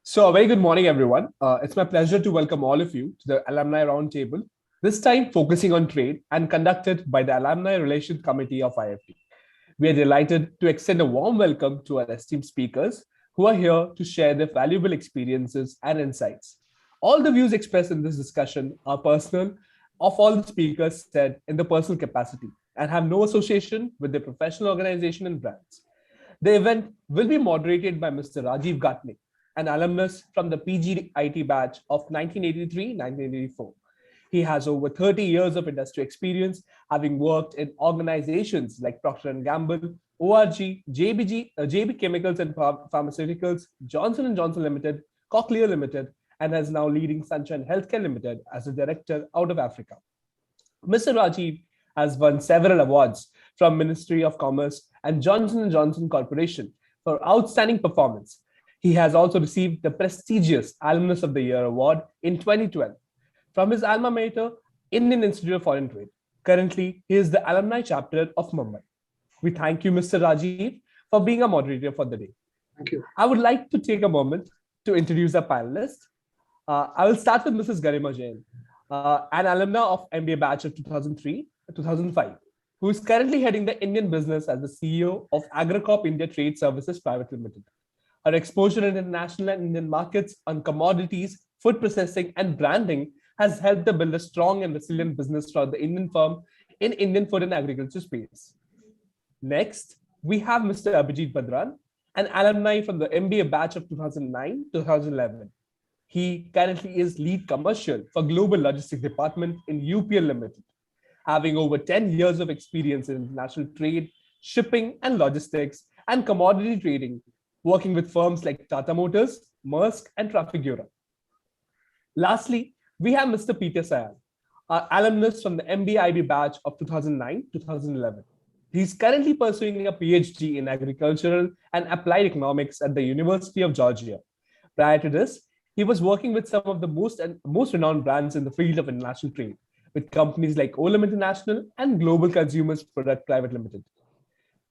So, a very good morning, everyone. It's my pleasure to welcome all of you to the Alumni Roundtable, this time focusing on trade and conducted by the Alumni Relations Committee of IIFT. We are delighted to extend a warm welcome to our esteemed speakers who are here to share their valuable experiences and insights. All the views expressed in this discussion are personal, of all the speakers said in the personal capacity, and have no association with their professional organization and brands. The event will be moderated by Mr. Rajiv Gatne, an alumnus from the PGIT batch of 1983-1984. He has over 30 years of industry experience, having worked in organizations like Procter & Gamble, ORG, JB Chemicals and Pharmaceuticals, Johnson & Johnson Limited, Cochlear Limited, and is now leading Sunshine Healthcare Limited as a director out of Africa. Mr. Rajiv has won several awards from Ministry of Commerce and Johnson & Johnson Corporation for outstanding performance. He has also received the prestigious Alumnus of the Year award in 2012 from his alma mater, Indian Institute of Foreign Trade. Currently, he is the Alumni Chapter of Mumbai. We thank you, Mr. Rajiv, for being a moderator for the day. Thank you. I would like to take a moment to introduce our panelists. I will start with Mrs. Garima Jain, an alumna of MBA batch of 2003-2005, who is currently heading the Indian business as the CEO of Agrocorp India Trade Services Private Limited. Her exposure in international and Indian markets on commodities, food processing, and branding has helped her build a strong and resilient business for the Indian firm in Indian food and agriculture space. Next, we have Mr. Abhijith Bhadran, an alumni from the MBA batch of 2009-2011. He currently is lead commercial for Global Logistics Department in UPL Limited, having over 10 years of experience in international trade, shipping and logistics, and commodity trading, working with firms like Tata Motors, Maersk, and Trafigura. Lastly, we have Mr. Peter Sayal, our alumnus from the MBA batch of 2009-2011. He's currently pursuing a PhD in agricultural and applied economics at the University of Georgia. Prior to this, he was working with some of the most renowned brands in the field of international trade, with companies like Olam International and Global Consumers Product Private Limited.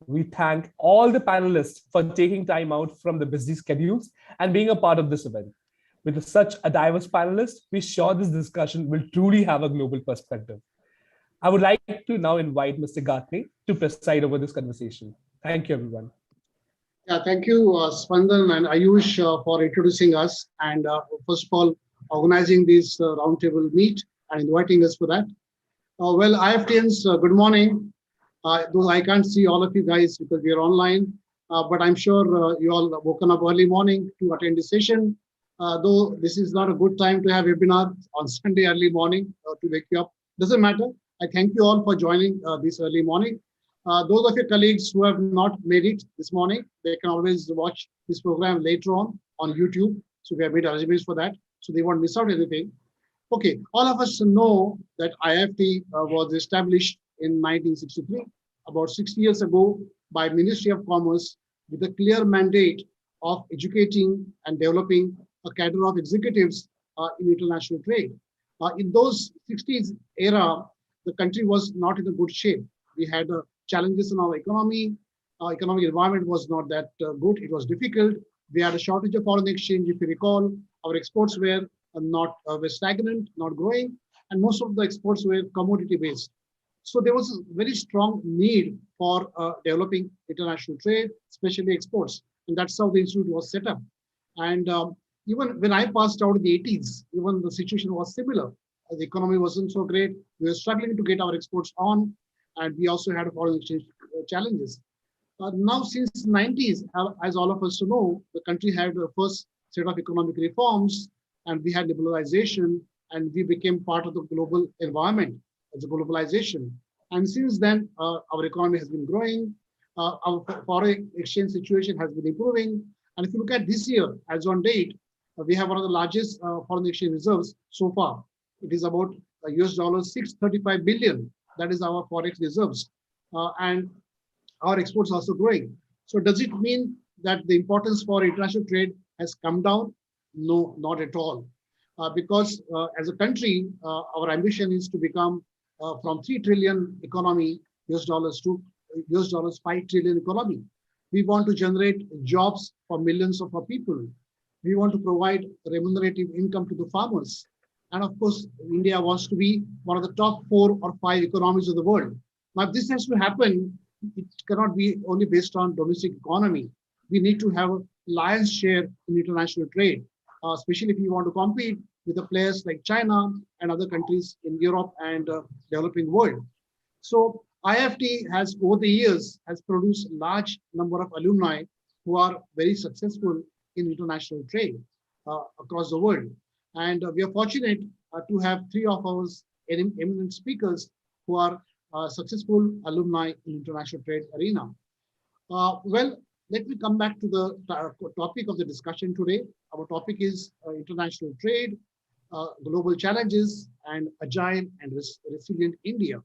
We thank all the panelists for taking time out from the busy schedules and being a part of this event. With such a diverse panelist, we're sure this discussion will truly have a global perspective. I would like to now invite Mr. Gatne to preside over this conversation. Thank you, everyone. Yeah, thank you, Spandan and Ayush, for introducing us and first of all, organizing this roundtable meet and inviting us for that. Well, IFTians, good morning. Though I can't see all of you guys because we are online, but I'm sure you all woken up early morning to attend the session. Though this is not a good time to have webinar on Sunday early morning to wake you up. Doesn't matter. I thank you all for joining this early morning. Those of your colleagues who have not made it this morning, they can always watch this program later on YouTube. So we have made arrangements for that, so they won't miss out anything. Okay, all of us know that IIFT was established in 1963, about 60 years ago, by Ministry of Commerce with a clear mandate of educating and developing a cadre of executives in international trade. In those 60s era, the country was not in a good shape. We had challenges in our economy. Our economic environment was not that good. It was difficult. We had a shortage of foreign exchange. If you recall, our exports were were stagnant, not growing, and most of the exports were commodity based. So there was a very strong need for developing international trade, especially exports. And that's how the institute was set up. And even when I passed out in the 80s, even the situation was similar. The economy wasn't so great. We were struggling to get our exports on. And we also had foreign exchange challenges. Now, since the 90s, as all of us know, the country had the first set of economic reforms, and we had liberalization, and we became part of the global environment as a globalization. And since then, our economy has been growing. Our foreign exchange situation has been improving. And if you look at this year, as on date, we have one of the largest foreign exchange reserves so far. It is about US dollars 635 billion. That is our forex reserves. And our exports are also growing. So does it mean that the importance for international trade has come down? No, not at all. Because as a country, our ambition is to become from 3 trillion economy US dollars to US dollars 5 trillion economy. We want to generate jobs for millions of our people. We want to provide remunerative income to the farmers. And of course, India wants to be one of the top 4 or 5 economies of the world. Now, if this has to happen, it cannot be only based on domestic economy. We need to have a lion's share in international trade, especially if you want to compete with the players like China and other countries in Europe and developing world. So IIFT has, over the years, has produced a large number of alumni who are very successful in international trade across the world. And we are fortunate to have 3 of our eminent speakers who are successful alumni in international trade arena. Well, let me come back to the topic of the discussion today. Our topic is international trade, global challenges, and agile and resilient India.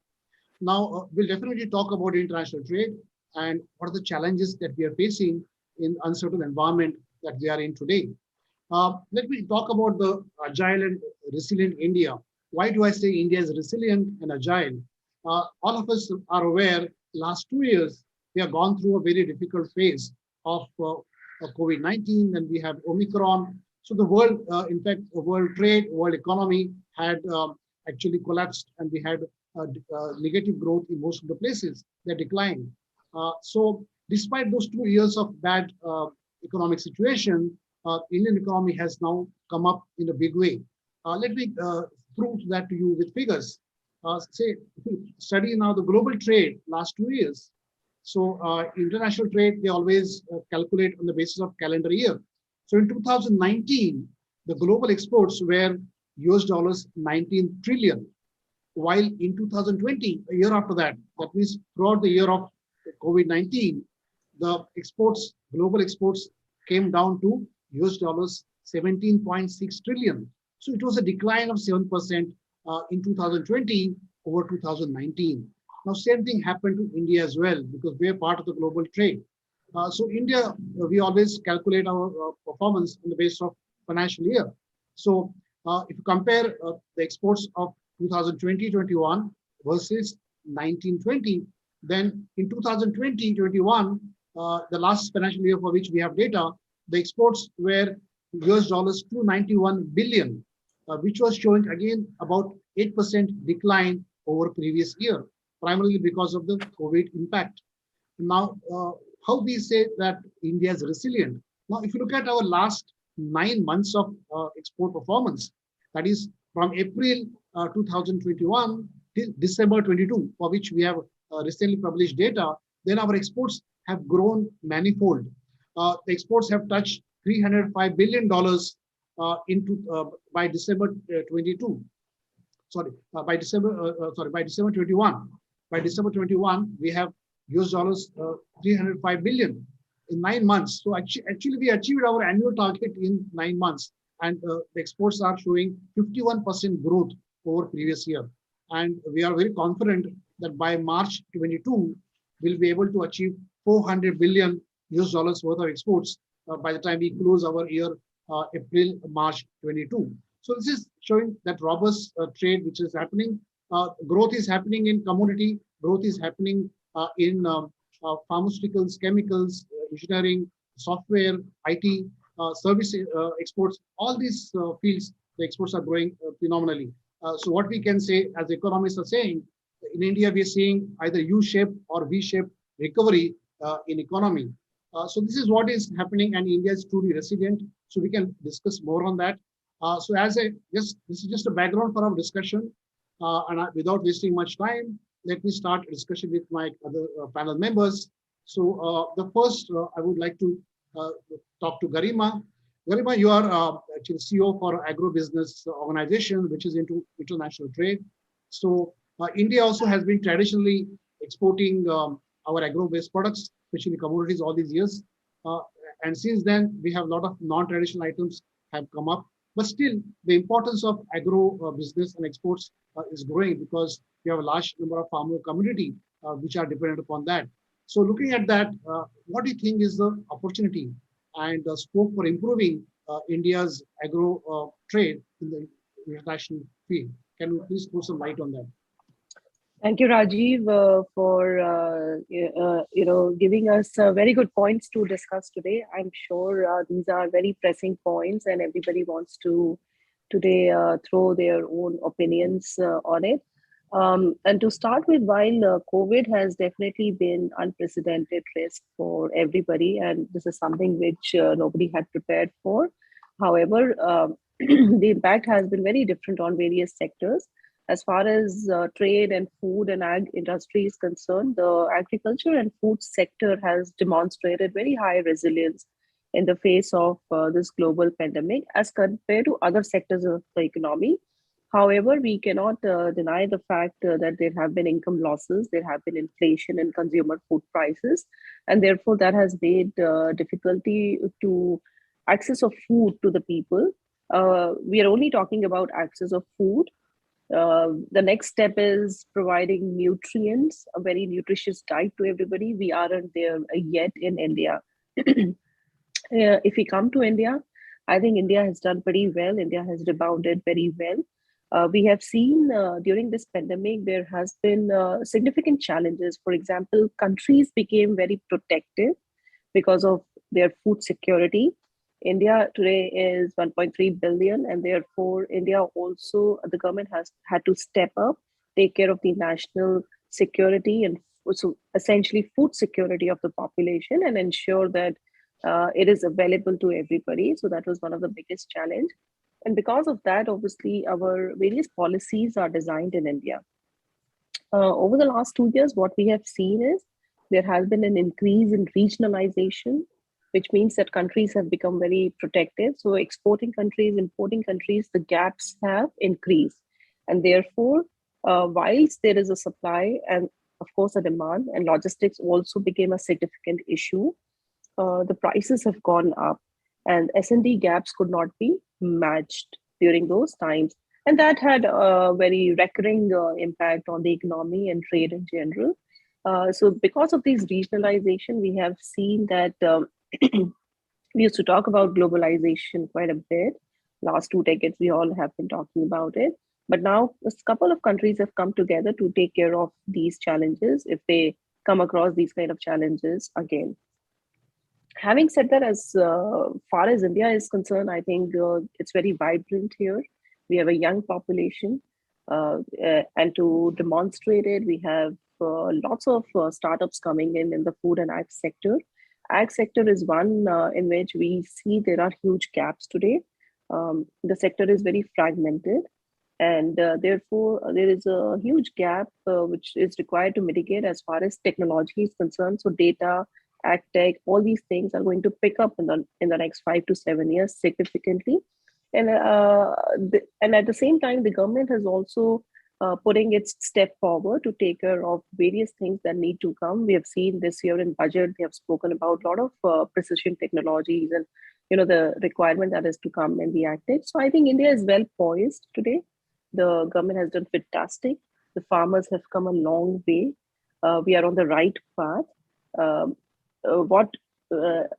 Now, we'll definitely talk about international trade and what are the challenges that we are facing in uncertain environment that we are in today. Let me talk about the agile and resilient India. Why do I say India is resilient and agile? All of us are aware, last 2 years, we have gone through a very difficult phase of COVID-19, and we have Omicron. So the world, in fact, world trade, world economy had actually collapsed, and we had negative growth in most of the places. They declined. So despite those 2 years of bad economic situation, Indian economy has now come up in a big way. Let me prove that to you with figures. Say, study now the global trade last 2 years. So international trade, they always calculate on the basis of calendar year. So in 2019, the global exports were US dollars 19 trillion. While in 2020, a year after that, that means throughout the year of COVID-19, the exports, global exports came down to US dollars 17.6 trillion. So it was a decline of 7% in 2020 over 2019. Now, same thing happened to India as well, because we're part of the global trade. So India, we always calculate our performance on the basis of financial year. So if you compare the exports of 2020-21 versus 19-20, then in 2020-21, the last financial year for which we have data, the exports were US dollars 291 billion, which was showing again about 8% decline over previous year, primarily because of the COVID impact. Now, how we say that India is resilient? Now, if you look at our last 9 months of export performance, that is from April 2021 till December 22, for which we have recently published data, then our exports have grown manifold. The exports have touched $305 billion by December 22. By December 21. By December 21, we have US dollars 305 billion in 9 months. So actually we achieved our annual target in 9 months, and the exports are showing 51% growth over previous year. And we are very confident that by March 22, we'll be able to achieve 400 billion US dollars worth of exports by the time we close our year March 22. So this is showing that robust trade which is happening. Growth is happening in commodity, growth is happening in pharmaceuticals, chemicals, engineering, software, IT, service exports. All these fields, the exports are growing phenomenally. So what we can say, as economists are saying, in India, we are seeing either U-shaped or V-shaped recovery in economy. So this is what is happening, and India is truly resilient. So we can discuss more on that. So this is just a background for our discussion. Without wasting much time, let me start a discussion with my other panel members. So the first, I would like to talk to Garima. Garima, you are actually CEO for Agro business organization, which is into international trade. So India also has been traditionally exporting our agro-based products, especially commodities, all these years. And since then, we have a lot of non-traditional items have come up. But still, the importance of agro business and exports is growing because we have a large number of farmer community which are dependent upon that. So looking at that, what do you think is the opportunity and the scope for improving India's agro trade in the international field? Can you please throw some light on that? Thank you, Rajiv, for giving us very good points to discuss today. I'm sure these are very pressing points, and everybody wants to today throw their own opinions on it. And to start with, while COVID has definitely been unprecedented risk for everybody, and this is something which nobody had prepared for. However, the impact has been very different on various sectors. As far as trade and food and ag industry is concerned, the agriculture and food sector has demonstrated very high resilience in the face of this global pandemic as compared to other sectors of the economy. However, we cannot deny the fact that there have been income losses, there have been inflation in consumer food prices, and therefore that has made difficulty to access of food to the people. We are only talking about access of food. The next step is providing nutrients, a very nutritious diet to everybody. We aren't there yet in India. If we come to India, I think India has done pretty well. India has rebounded very well. We have seen during this pandemic, there has been significant challenges. For example, countries became very protective because of their food security. India today is 1.3 billion, and therefore, India also, the government has had to step up, take care of the national security and so essentially food security of the population and ensure that it is available to everybody. So that was one of the biggest challenge. And because of that, obviously, our various policies are designed in India. Over the last 2 years, what we have seen is there has been an increase in regionalization, which means that countries have become very protective. So, exporting countries, importing countries, the gaps have increased. And therefore, whilst there is a supply and, of course, a demand, and logistics also became a significant issue, the prices have gone up and S&D gaps could not be matched during those times. And that had a very recurring impact on the economy and trade in general. So because of this regionalization, we have seen that we used to talk about globalization quite a bit. Last 2 decades, we all have been talking about it. But now a couple of countries have come together to take care of these challenges if they come across these kind of challenges again. Having said that, as far as India is concerned, I think it's very vibrant here. We have a young population, and to demonstrate it, we have lots of startups coming in the food and ag sector. Ag sector is one in which we see there are huge gaps today. The sector is very fragmented, and therefore there is a huge gap which is required to mitigate as far as technology is concerned. So data, ag tech, all these things are going to pick up in the next 5 to 7 years significantly. And at the same time, the government has also putting its step forward to take care of various things that need to come. We have seen this year in budget, they have spoken about a lot of precision technologies and the requirement that is to come in the ag tech. So I think India is well poised today. The government has done fantastic. The farmers have come a long way. We are on the right path.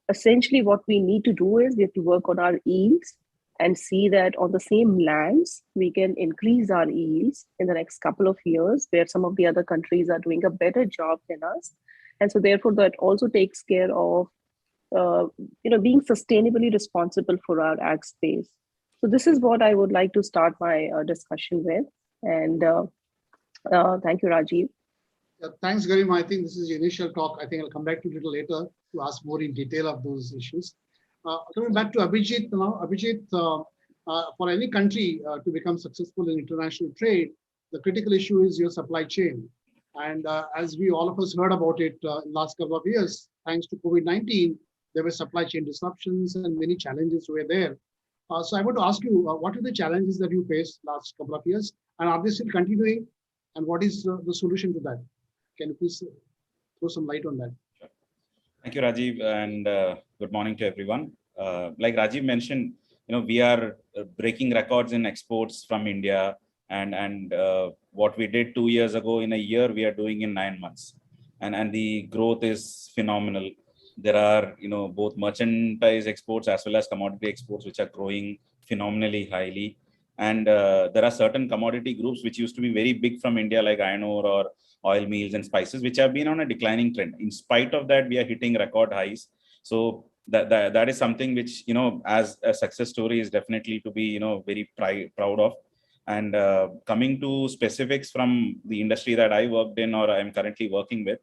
Essentially what we need to do is we have to work on our yields and see that on the same lands we can increase our yields in the next couple of years, where some of the other countries are doing a better job than us. And so therefore that also takes care of being sustainably responsible for our ag space. So this is what I would like to start my discussion with. And thank you, Rajiv. Thanks, Garima. I think this is the initial talk. I think I'll come back to it a little later to ask more in detail of those issues. Coming back to Abhijith now. Abhijith, for any country to become successful in international trade, the critical issue is your supply chain. And as we all of us heard about it in the last couple of years, thanks to COVID-19, there were supply chain disruptions and many challenges were there. So I want to ask you, what are the challenges that you faced last couple of years? And are they still continuing? And what is the solution to that? Can you please throw some light on that? Sure. Thank you, Rajiv, and good morning to everyone. Like Rajiv mentioned, we are breaking records in exports from India, and what we did 2 years ago in a year, we are doing in 9 months, and the growth is phenomenal. There are both merchandise exports as well as commodity exports which are growing phenomenally highly, And there are certain commodity groups which used to be very big from India, like iron ore or oil meals and spices, which have been on a declining trend. In spite of that, we are hitting record highs. So that is something which, as a success story, is definitely to be, very proud of. And coming to specifics from the industry that I worked in or I am currently working with,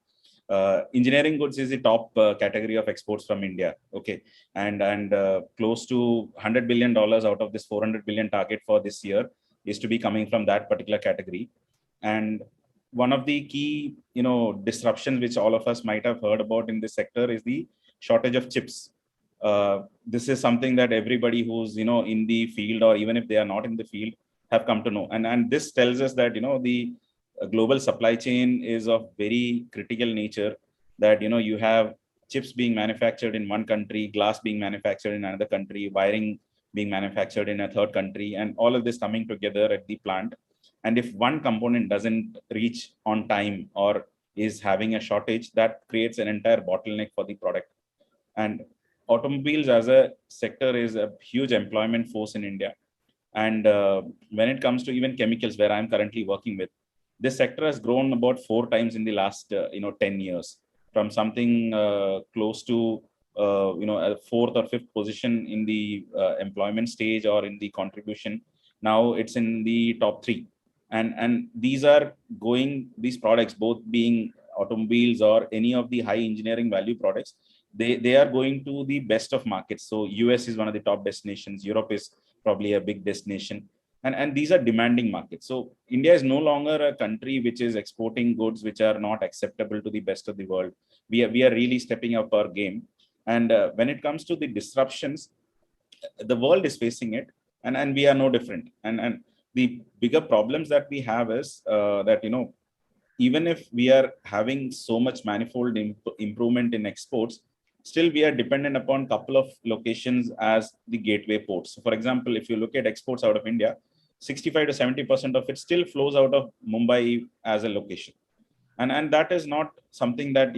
engineering goods is the top category of exports from India. Okay, and close to $100 billion out of this 400 billion target for this year is to be coming from that particular category. And one of the key, disruptions which all of us might have heard about in this sector is the shortage of chips. This is something that everybody who's, in the field, or even if they are not in the field, have come to know. And this tells us that, the global supply chain is of very critical nature, that, you have chips being manufactured in one country, glass being manufactured in another country, wiring being manufactured in a third country, and all of this coming together at the plant. And if one component doesn't reach on time or is having a shortage, that creates an entire bottleneck for the product. And automobiles as a sector is a huge employment force in India. And when it comes to even chemicals, where I'm currently working with, this sector has grown about 4 times in the last 10 years, from something close to a fourth or fifth position in the employment stage or in the contribution. Now it's in the top 3. And these products, both being automobiles or any of the high engineering value products, they are going to the best of markets. So US is one of the top destinations. Europe is probably a big destination. And these are demanding markets. So India is no longer a country which is exporting goods which are not acceptable to the best of the world. We are really stepping up our game. And when it comes to the disruptions, the world is facing it, and we are no different. And the bigger problems that we have is that, even if we are having so much manifold improvement in exports, still we are dependent upon a couple of locations as the gateway ports. So for example, if you look at exports out of India, 65 to 70% of it still flows out of Mumbai as a location. And that is not something that,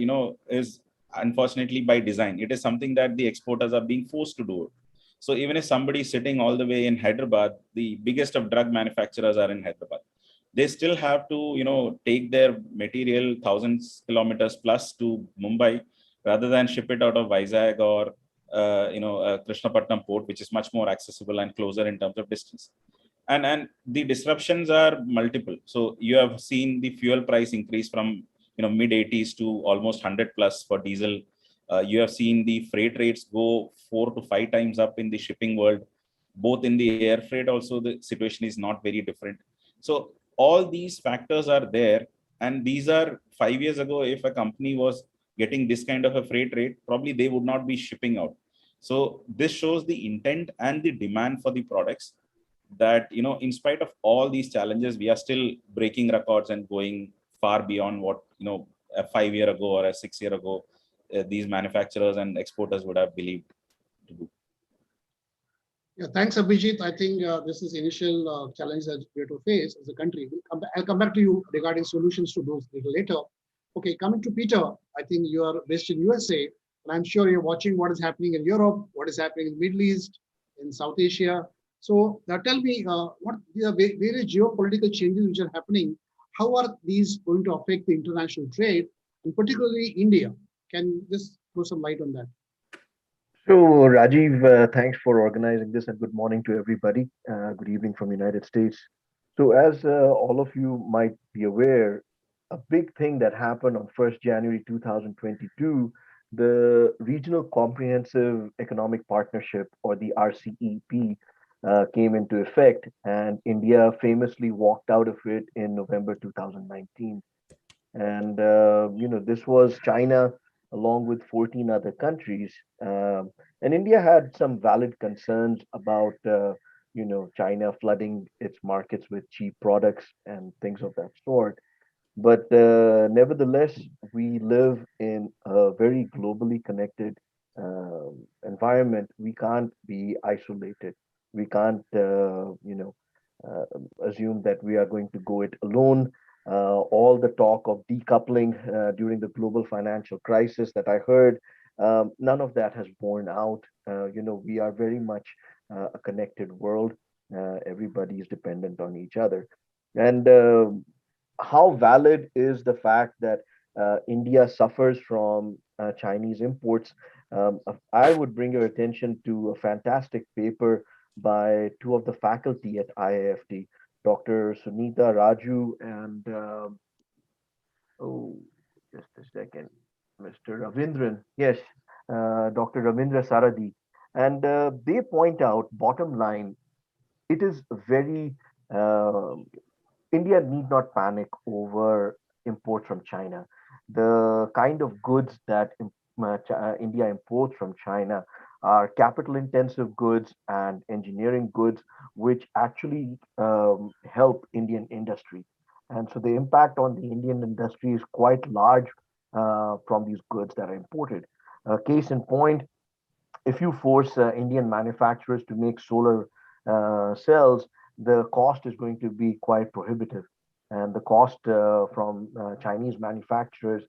is unfortunately by design. It is something that the exporters are being forced to do. So even if somebody is sitting all the way in Hyderabad, the biggest of drug manufacturers are in Hyderabad, they still have to, take their material thousands kilometers plus to Mumbai, rather than ship it out of Vizag or, Krishnapatnam port, which is much more accessible and closer in terms of distance. And the disruptions are multiple. So you have seen the fuel price increase from, mid 80s to almost 100 plus for diesel. You have seen the freight rates go 4 to 5 times up in the shipping world. Both in the air freight also, the situation is not very different. So all these factors are there. And these are 5 years ago, if a company was getting this kind of a freight rate, probably they would not be shipping out. So this shows the intent and the demand for the products, that, in spite of all these challenges, we are still breaking records and going far beyond what, a 5 year ago or a 6 year ago, these manufacturers and exporters would have believed to do. Yeah, thanks, Abhijith. I think this is initial challenge that we have to face as a country. I'll come back to you regarding solutions to those little later. Okay, coming to Peter, I think you are based in USA, and I'm sure you're watching what is happening in Europe, what is happening in the Middle East, in South Asia. So now tell me, what the various geopolitical changes which are happening, how are these going to affect the international trade, and particularly India? Can you just throw some light on that? So, Rajiv, thanks for organizing this, and good morning to everybody. Good evening from United States. So, as all of you might be aware, a big thing that happened on 1st January 2022, the Regional Comprehensive Economic Partnership, or the RCEP, came into effect, and India famously walked out of it in November 2019. And this was China along with 14 other countries. And India had some valid concerns about China flooding its markets with cheap products and things of that sort. But nevertheless, we live in a very globally connected environment. We can't be isolated. We can't assume that we are going to go it alone. All the talk of decoupling during the global financial crisis that I heard, none of that has borne out. We are very much a connected world. Everybody is dependent on each other. And how valid is the fact that India suffers from Chinese imports? I would bring your attention to a fantastic paper by two of the faculty at IIFT, Dr. Sunita Raju and oh, just a second, Mr. Ravindran. Yes, Dr. Ravindra Saradi. And they point out, bottom line, it is very, uh, India need not panic over imports from China. The kind of goods that India imports from China are capital intensive goods and engineering goods, which actually help Indian industry. And so the impact on the Indian industry is quite large from these goods that are imported. Case in point, if you force Indian manufacturers to make solar cells, the cost is going to be quite prohibitive. And the cost from Chinese manufacturers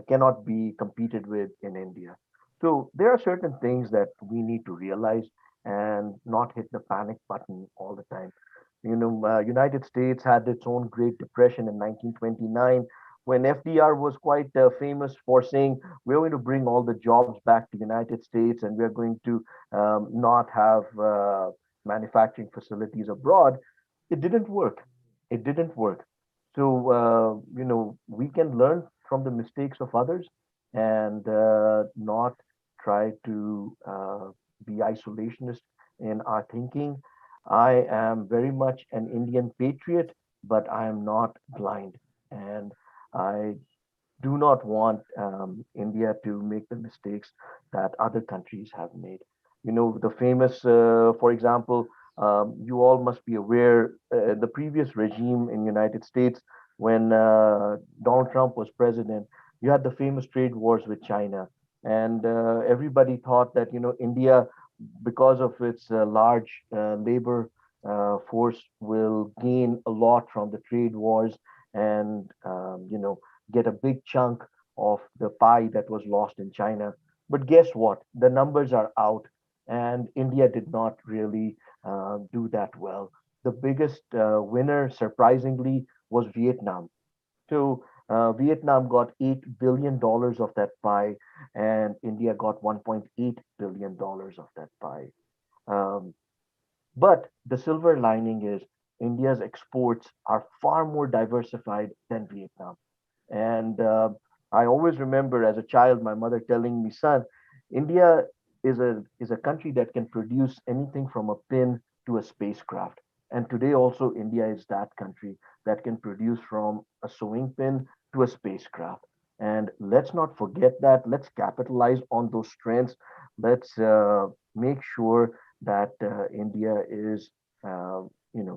cannot be competed with in India. So there are certain things that we need to realize and not hit the panic button all the time. United States had its own Great Depression in 1929 when FDR was quite famous for saying we're going to bring all the jobs back to United States and we're going to not have manufacturing facilities abroad. It didn't work. It didn't work. So we can learn from the mistakes of others and not try to be isolationist in our thinking. I am very much an Indian patriot, but I am not blind. And I do not want India to make the mistakes that other countries have made. The famous, for example, you all must be aware, the previous regime in United States, when Donald Trump was president, you had the famous trade wars with China. And everybody thought that, India, because of its large labor force, will gain a lot from the trade wars and, get a big chunk of the pie that was lost in China. But guess what? The numbers are out, and India did not really do that well. The biggest winner, surprisingly, was Vietnam. So Vietnam got $8 billion of that pie, and India got $1.8 billion of that pie. Um, but the silver lining is India's exports are far more diversified than Vietnam. And I always remember as a child, my mother telling me, son, India is a country that can produce anything from a pin to a spacecraft. And today also India is that country that can produce from a sewing pin to a spacecraft. And let's not forget that. Let's capitalize on those strengths. Let's make sure that India is,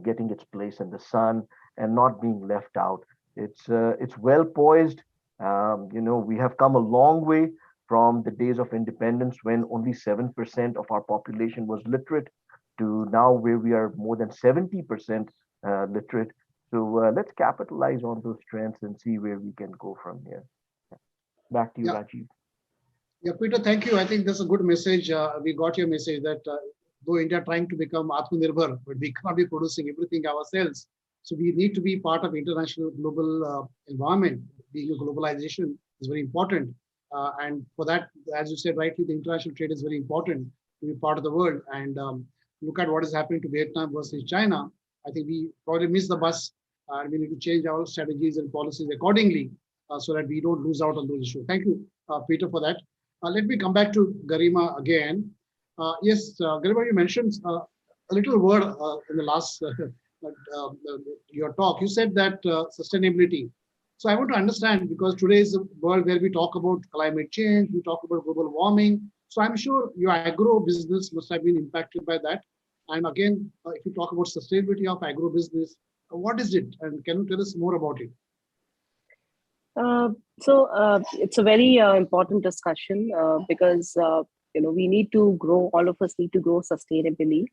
getting its place in the sun and not being left out. It's well poised. We have come a long way from the days of independence when only 7% of our population was literate to now where we are more than 70% literate. So let's capitalize on those strengths and see where we can go from here. Back to you, Yeah. Rajiv. Yeah, Peter, thank you. I think that's a good message. We got your message that though India trying to become Atmanirbhar, but we cannot be producing everything ourselves. So we need to be part of international global environment. Being a globalization is very important. And for that, as you said rightly, the international trade is very important to be part of the world. And look at what is happening to Vietnam versus China. I think we probably missed the bus and we need to change our strategies and policies accordingly so that we don't lose out on those issues. Thank you, Peter, for that. Let me come back to Garima again. Yes, Garima, you mentioned a little word in the last your talk. You said that sustainability. So I want to understand because today is a world where we talk about climate change, we talk about global warming. So I'm sure your agro business must have been impacted by that. And again, if you talk about sustainability of agro business, what is it? And can you tell us more about it? It's a very important discussion because we need to grow. All of us need to grow sustainably,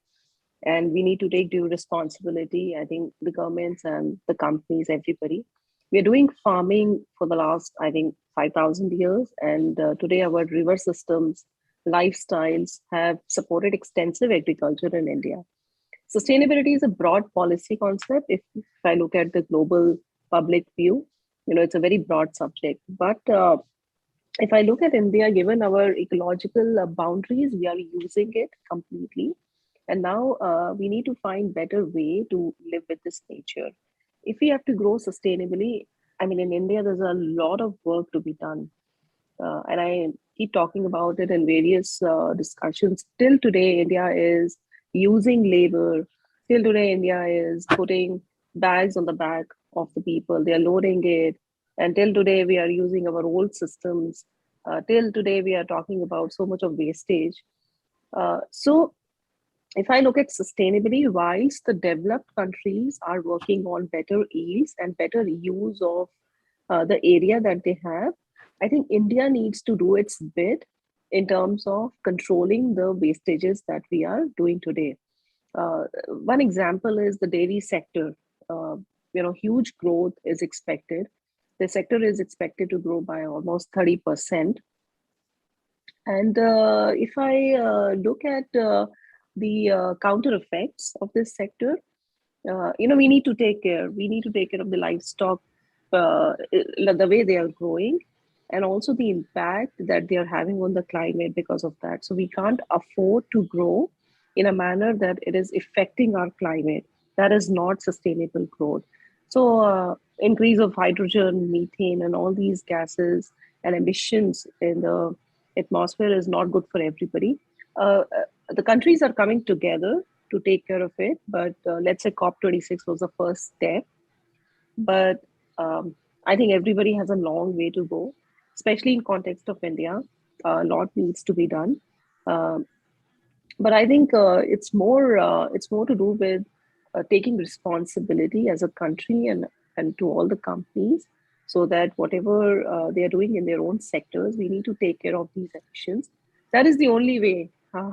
and we need to take due responsibility. I think the governments and the companies, everybody, we are doing farming for the last 5,000 years, and today our river systems, lifestyles have supported extensive agriculture in India. Sustainability is a broad policy concept. If I look at the global public view, it's a very broad subject. But if I look at India, given our ecological boundaries, we are using it completely. And now we need to find better way to live with this nature. If we have to grow sustainably, I mean, in India, there's a lot of work to be done. And I keep talking about it in various discussions. Till today, India is using labor. Till today, India is putting bags on the back of the people. They are loading it. And till today, we are using our old systems. Till today, we are talking about so much of wastage. So if I look at sustainability, whilst the developed countries are working on better yields and better use of the area that they have, I think India needs to do its bit in terms of controlling the wastages that we are doing today. One example is the dairy sector. Huge growth is expected. The sector is expected to grow by almost 30%. And if I look at the counter effects of this sector, we need to take care. We need to take care of the livestock, the way they are growing, and also the impact that they are having on the climate because of that. So we can't afford to grow in a manner that it is affecting our climate. That is not sustainable growth. So increase of hydrogen, methane, and all these gases and emissions in the atmosphere is not good for everybody. The countries are coming together to take care of it, but let's say COP26 was the first step. But I think everybody has a long way to go, especially in context of India. A lot needs to be done. But I think it's more to do with taking responsibility as a country and to all the companies, so that whatever they are doing in their own sectors, we need to take care of these emissions. That is the only way.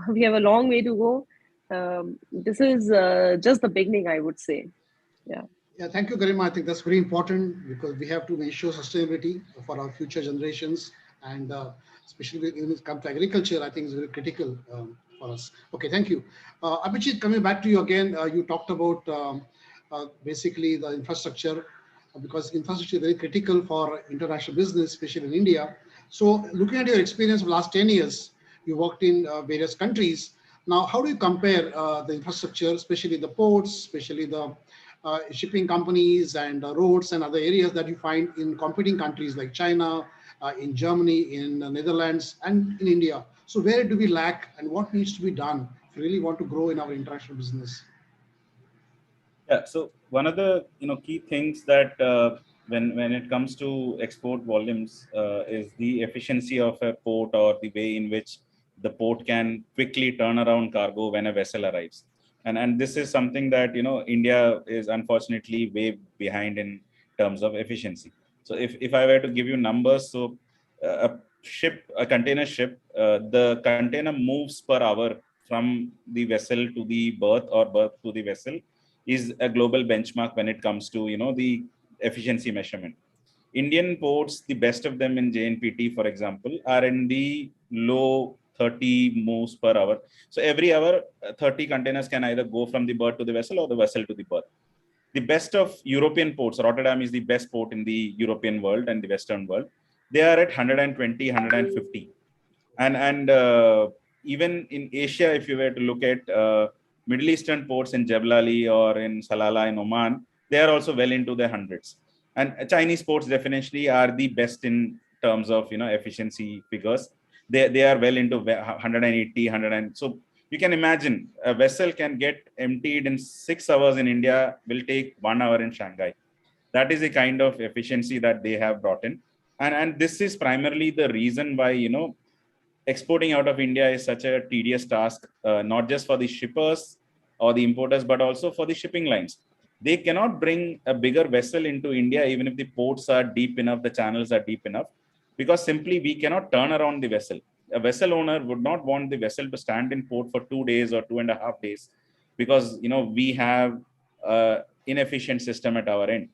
We have a long way to go. This is just the beginning, I would say. Yeah. Yeah, thank you, Garima. I think that's very important because we have to ensure sustainability for our future generations, and especially when it comes to agriculture, I think it's very critical for us. Okay, thank you. Abhijith, coming back to you again, you talked about basically the infrastructure, because infrastructure is very critical for international business, especially in India. So looking at your experience of the last 10 years, you worked in various countries. Now, how do you compare the infrastructure, especially the ports, especially the shipping companies and roads and other areas that you find in competing countries like China, in Germany, in the Netherlands, and in India? So where do we lack and what needs to be done if we really want to grow in our international business? Yeah, so one of the key things that when it comes to export volumes is the efficiency of a port, or the way in which the port can quickly turn around cargo when a vessel arrives. And this is something that India is unfortunately way behind in terms of efficiency. So if I were to give you numbers, so a container ship, the container moves per hour from the vessel to the berth, or berth to the vessel, is a global benchmark when it comes to the efficiency measurement. Indian ports, the best of them in JNPT, for example, are in the low 30 moves per hour. So every hour, 30 containers can either go from the berth to the vessel or the vessel to the berth. The best of European ports, Rotterdam is the best port in the European world and the Western world. They are at 120, 150. And even in Asia, if you were to look at Middle Eastern ports in Jebel Ali or in Salalah in Oman, they are also well into the hundreds. And Chinese ports definitely are the best in terms of efficiency figures. They are well into 180, 100. So you can imagine a vessel can get emptied in 6 hours in India, will take 1 hour in Shanghai. That is the kind of efficiency that they have brought in. And this is primarily the reason why exporting out of India is such a tedious task, not just for the shippers or the importers, but also for the shipping lines. They cannot bring a bigger vessel into India, even if the ports are deep enough, the channels are deep enough, because simply we cannot turn around the vessel. A vessel owner would not want the vessel to stand in port for 2 days or 2.5 days, because we have inefficient system at our end.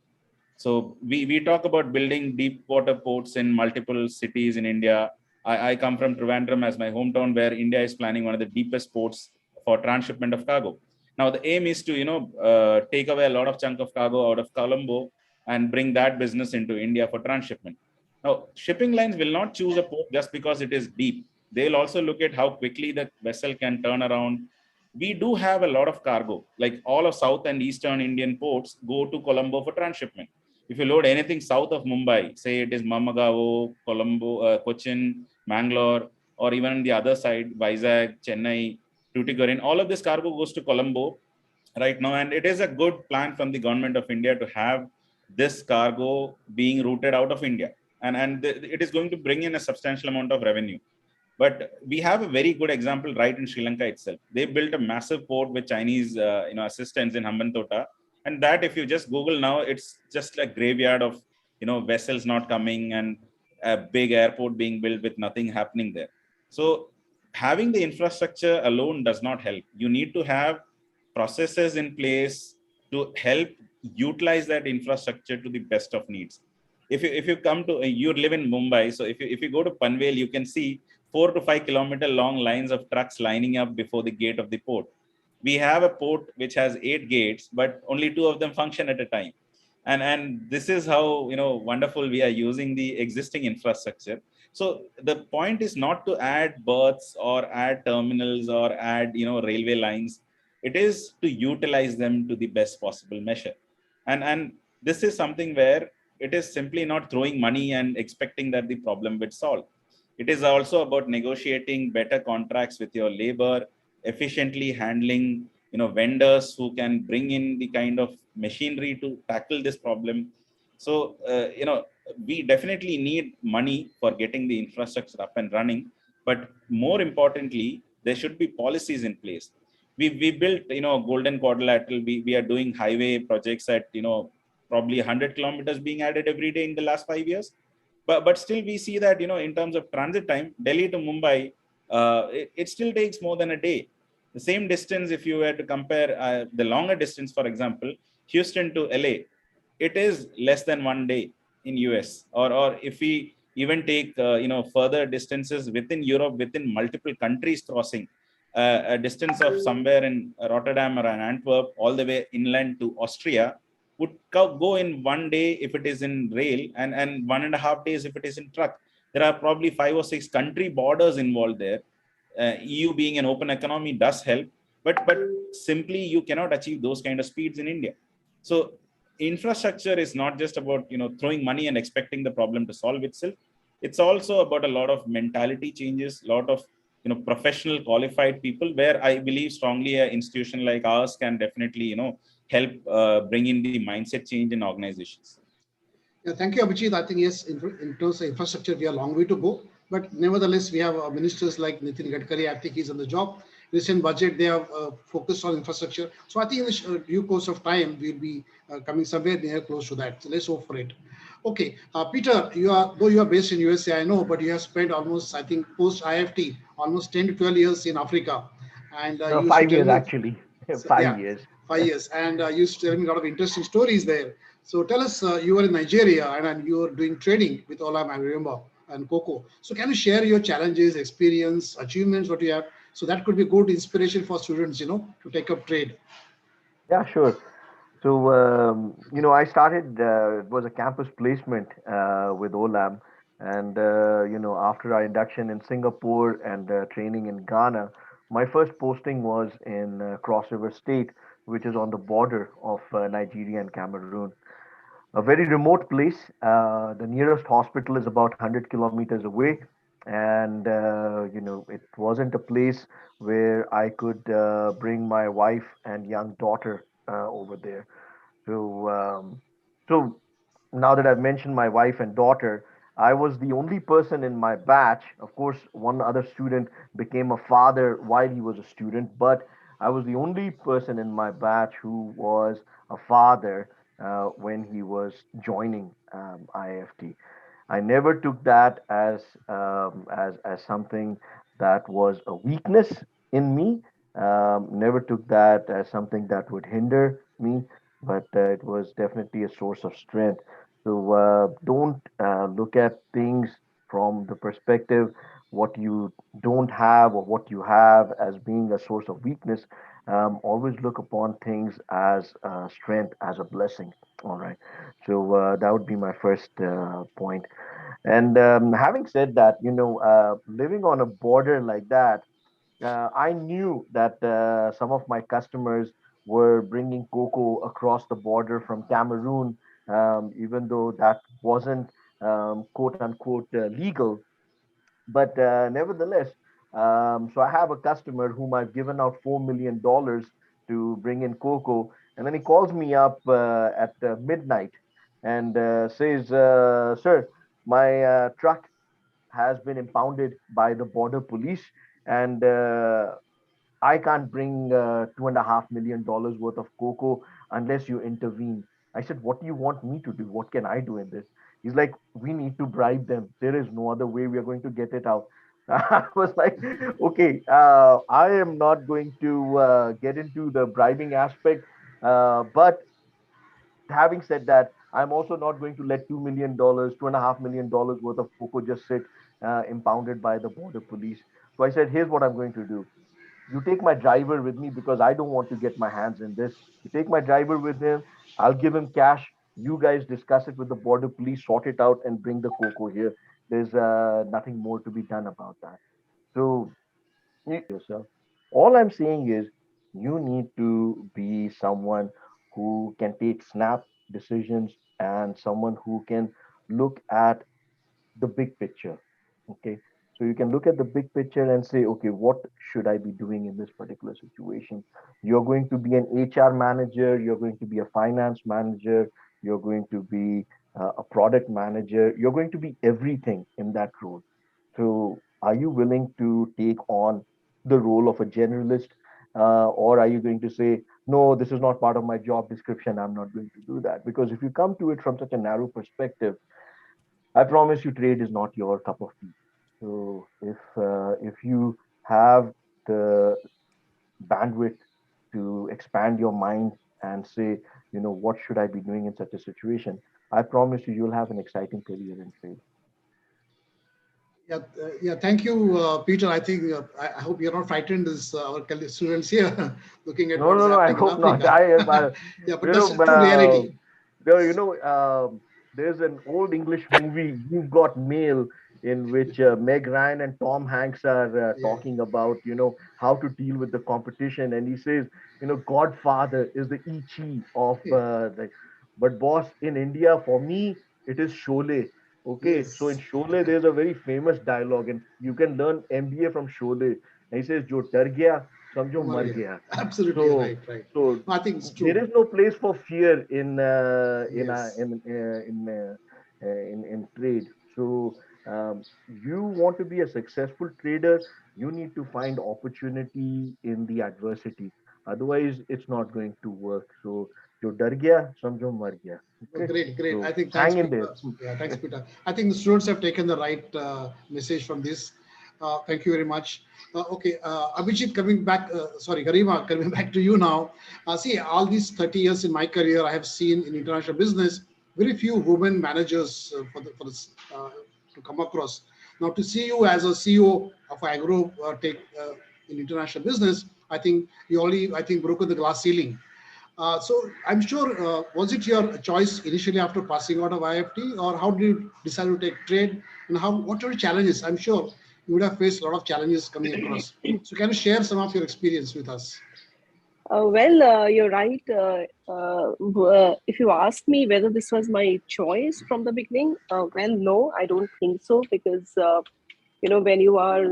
So we talk about building deep water ports in multiple cities in India. I come from Trivandrum as my hometown, where India is planning one of the deepest ports for transshipment of cargo. Now the aim is to, take away a lot of chunk of cargo out of Colombo and bring that business into India for transshipment. Now, shipping lines will not choose a port just because it is deep. They'll also look at how quickly the vessel can turn around. We do have a lot of cargo, like all of South and Eastern Indian ports go to Colombo for transshipment. If you load anything south of Mumbai, say it is Mamagaon, Colombo, Cochin, Mangalore, or even on the other side, Vizag, Chennai, Tuticorin, all of this cargo goes to Colombo right now. And it is a good plan from the government of India to have this cargo being routed out of India. And it is going to bring in a substantial amount of revenue. But we have a very good example right in Sri Lanka itself. They built a massive port with Chinese assistance in Hambantota. And that, if you just Google now, it's just a graveyard of vessels not coming and a big airport being built with nothing happening there. So having the infrastructure alone does not help. You need to have processes in place to help utilize that infrastructure to the best of needs. If you come to, you live in Mumbai, so if you go to Panvel, you can see 4 to 5 kilometer long lines of trucks lining up before the gate of the port. We have a port which has 8 gates, but only 2 of them function at a time. And this is how wonderful we are using the existing infrastructure. So the point is not to add berths or add terminals or add railway lines. It is to utilize them to the best possible measure. And this is something where it is simply not throwing money and expecting that the problem will solve. It is also about negotiating better contracts with your labor, efficiently handling vendors who can bring in the kind of machinery to tackle this problem. So we definitely need money for getting the infrastructure up and running, but more importantly, there should be policies in place. We built golden quadrilateral. We are doing highway projects at probably 100 kilometers being added every day in the last 5 years. But still we see that in terms of transit time, Delhi to Mumbai, it still takes more than a day. The same distance, if you were to compare the longer distance, for example, Houston to LA, it is less than 1 day in US. Or if we even take further distances within Europe, within multiple countries crossing, a distance of somewhere in Rotterdam or Antwerp all the way inland to Austria would go in 1 day if it is in rail, and 1.5 days if it is in truck. There are probably 5 or 6 country borders involved there. EU being an open economy does help, but simply you cannot achieve those kind of speeds in India. So infrastructure is not just about throwing money and expecting the problem to solve itself. It's also about a lot of mentality changes, a lot of professional qualified people, where I believe strongly an institution like ours can definitely help bring in the mindset change in organizations. Yeah, thank you, Abhijith. I think, yes, in terms of infrastructure, we have a long way to go. But nevertheless, we have ministers like Nitin Gadkari. I think he's on the job. Recent budget, they have focused on infrastructure. So I think in the due course of time, we'll be coming somewhere near close to that. So let's hope for it. Okay, Peter, though you are based in USA, I know, but you have spent almost, I think, post IIFT, almost 10 to 12 years in Africa. And No, you used to 5 tell years me, actually. so, 5 yeah, years. 5 years. And you used to tell me a lot of interesting stories there. So tell us, you were in Nigeria and you were doing training with Olam Agro and Coco. So can you share your challenges, experience, achievements, what you have? So that could be good inspiration for students, to take up trade. Yeah, sure. So, I started, it was a campus placement with Olam. And, after our induction in Singapore and training in Ghana, my first posting was in Cross River State, which is on the border of Nigeria and Cameroon. A very remote place. The nearest hospital is about 100 kilometers away. And, it wasn't a place where I could bring my wife and young daughter over there. So, so now that I've mentioned my wife and daughter, I was the only person in my batch. Of course, one other student became a father while he was a student, but I was the only person in my batch who was a father when he was joining IFT. I never took that as something that was a weakness in me. Never took that as something that would hinder me, but it was definitely a source of strength. So don't look at things from the perspective what you don't have or what you have as being a source of weakness. Always look upon things as strength, as a blessing. All right. So that would be my first point. And having said that, living on a border like that, I knew that some of my customers were bringing cocoa across the border from Cameroon, even though that wasn't quote unquote legal. But nevertheless, so I have a customer whom I've given out $4 million to bring in cocoa, and then he calls me up at midnight and says, "Sir, my truck has been impounded by the border police, and I can't bring $2.5 million worth of cocoa unless you intervene." I said, "What do you want me to do? What can I do in this?" He's like, "We need to bribe them. There is no other way we are going to get it out." I was like, "Okay, I am not going to get into the bribing aspect, but having said that, I'm also not going to let $2 million, $2.5 million worth of cocoa just sit impounded by the border police." So I said, "Here's what I'm going to do. You take my driver with me because I don't want to get my hands in this. You take my driver with him. I'll give him cash. You guys discuss it with the border police, sort it out, and bring the cocoa here. There's nothing more to be done about that." So yourself. All I'm saying is you need to be someone who can take snap decisions and someone who can look at the big picture. Okay. So you can look at the big picture and say, okay, what should I be doing in this particular situation? You're going to be an HR manager, you're going to be a finance manager, you're going to be a product manager, you're going to be everything in that role. So are you willing to take on the role of a generalist? Or are you going to say, no, this is not part of my job description, I'm not going to do that? Because if you come to it from such a narrow perspective, I promise you, trade is not your cup of tea. So if you have the bandwidth to expand your mind and say, what should I be doing in such a situation? I promise you, you'll have an exciting career in trade. Yeah. Thank you, Peter. I think I hope you're not frightened as our students here looking at No, what is no, no. I happening in hope not. Africa. Yeah, but You that's know, a true reality. there's an old English movie, You've Got Mail, in which Meg Ryan and Tom Hanks are Yeah. talking about, how to deal with the competition. And he says, Godfather is the Ichi of Yeah. but boss, in India, for me, it is Sholay. Okay, so in Yes. Sholay, there's a very famous dialogue, and you can learn MBA from Sholay. And he says, "Jo dar gaya, samjho mar Maria. gaya." Absolutely So, right. Right. so I think it's there true. is no place for fear Yes. in trade. So, you want to be a successful trader, you need to find opportunity in the adversity. Otherwise, it's not going to work. So, jo dar gaya, samjho mar gaya. Oh, Okay, great, great. I so think thanks, hang in there. Peter. Yeah, thanks, Peter. I think the students have taken the right message from this. Thank you very much. Okay, Abhijith, coming back, sorry, Garima, coming back to you now. See, all these 30 years in my career, I have seen in international business, very few women managers for this to come across. Now, to see you as a CEO of Agro take in international business, I think you already, I think, broken the glass ceiling. So I'm sure, was it your choice initially after passing out of IIFT, or how did you decide to take trade, and what were the challenges? I'm sure you would have faced a lot of challenges coming across. So can you share some of your experience with us? You're right. If you ask me whether this was my choice from the beginning, well, no, I don't think so, because when you are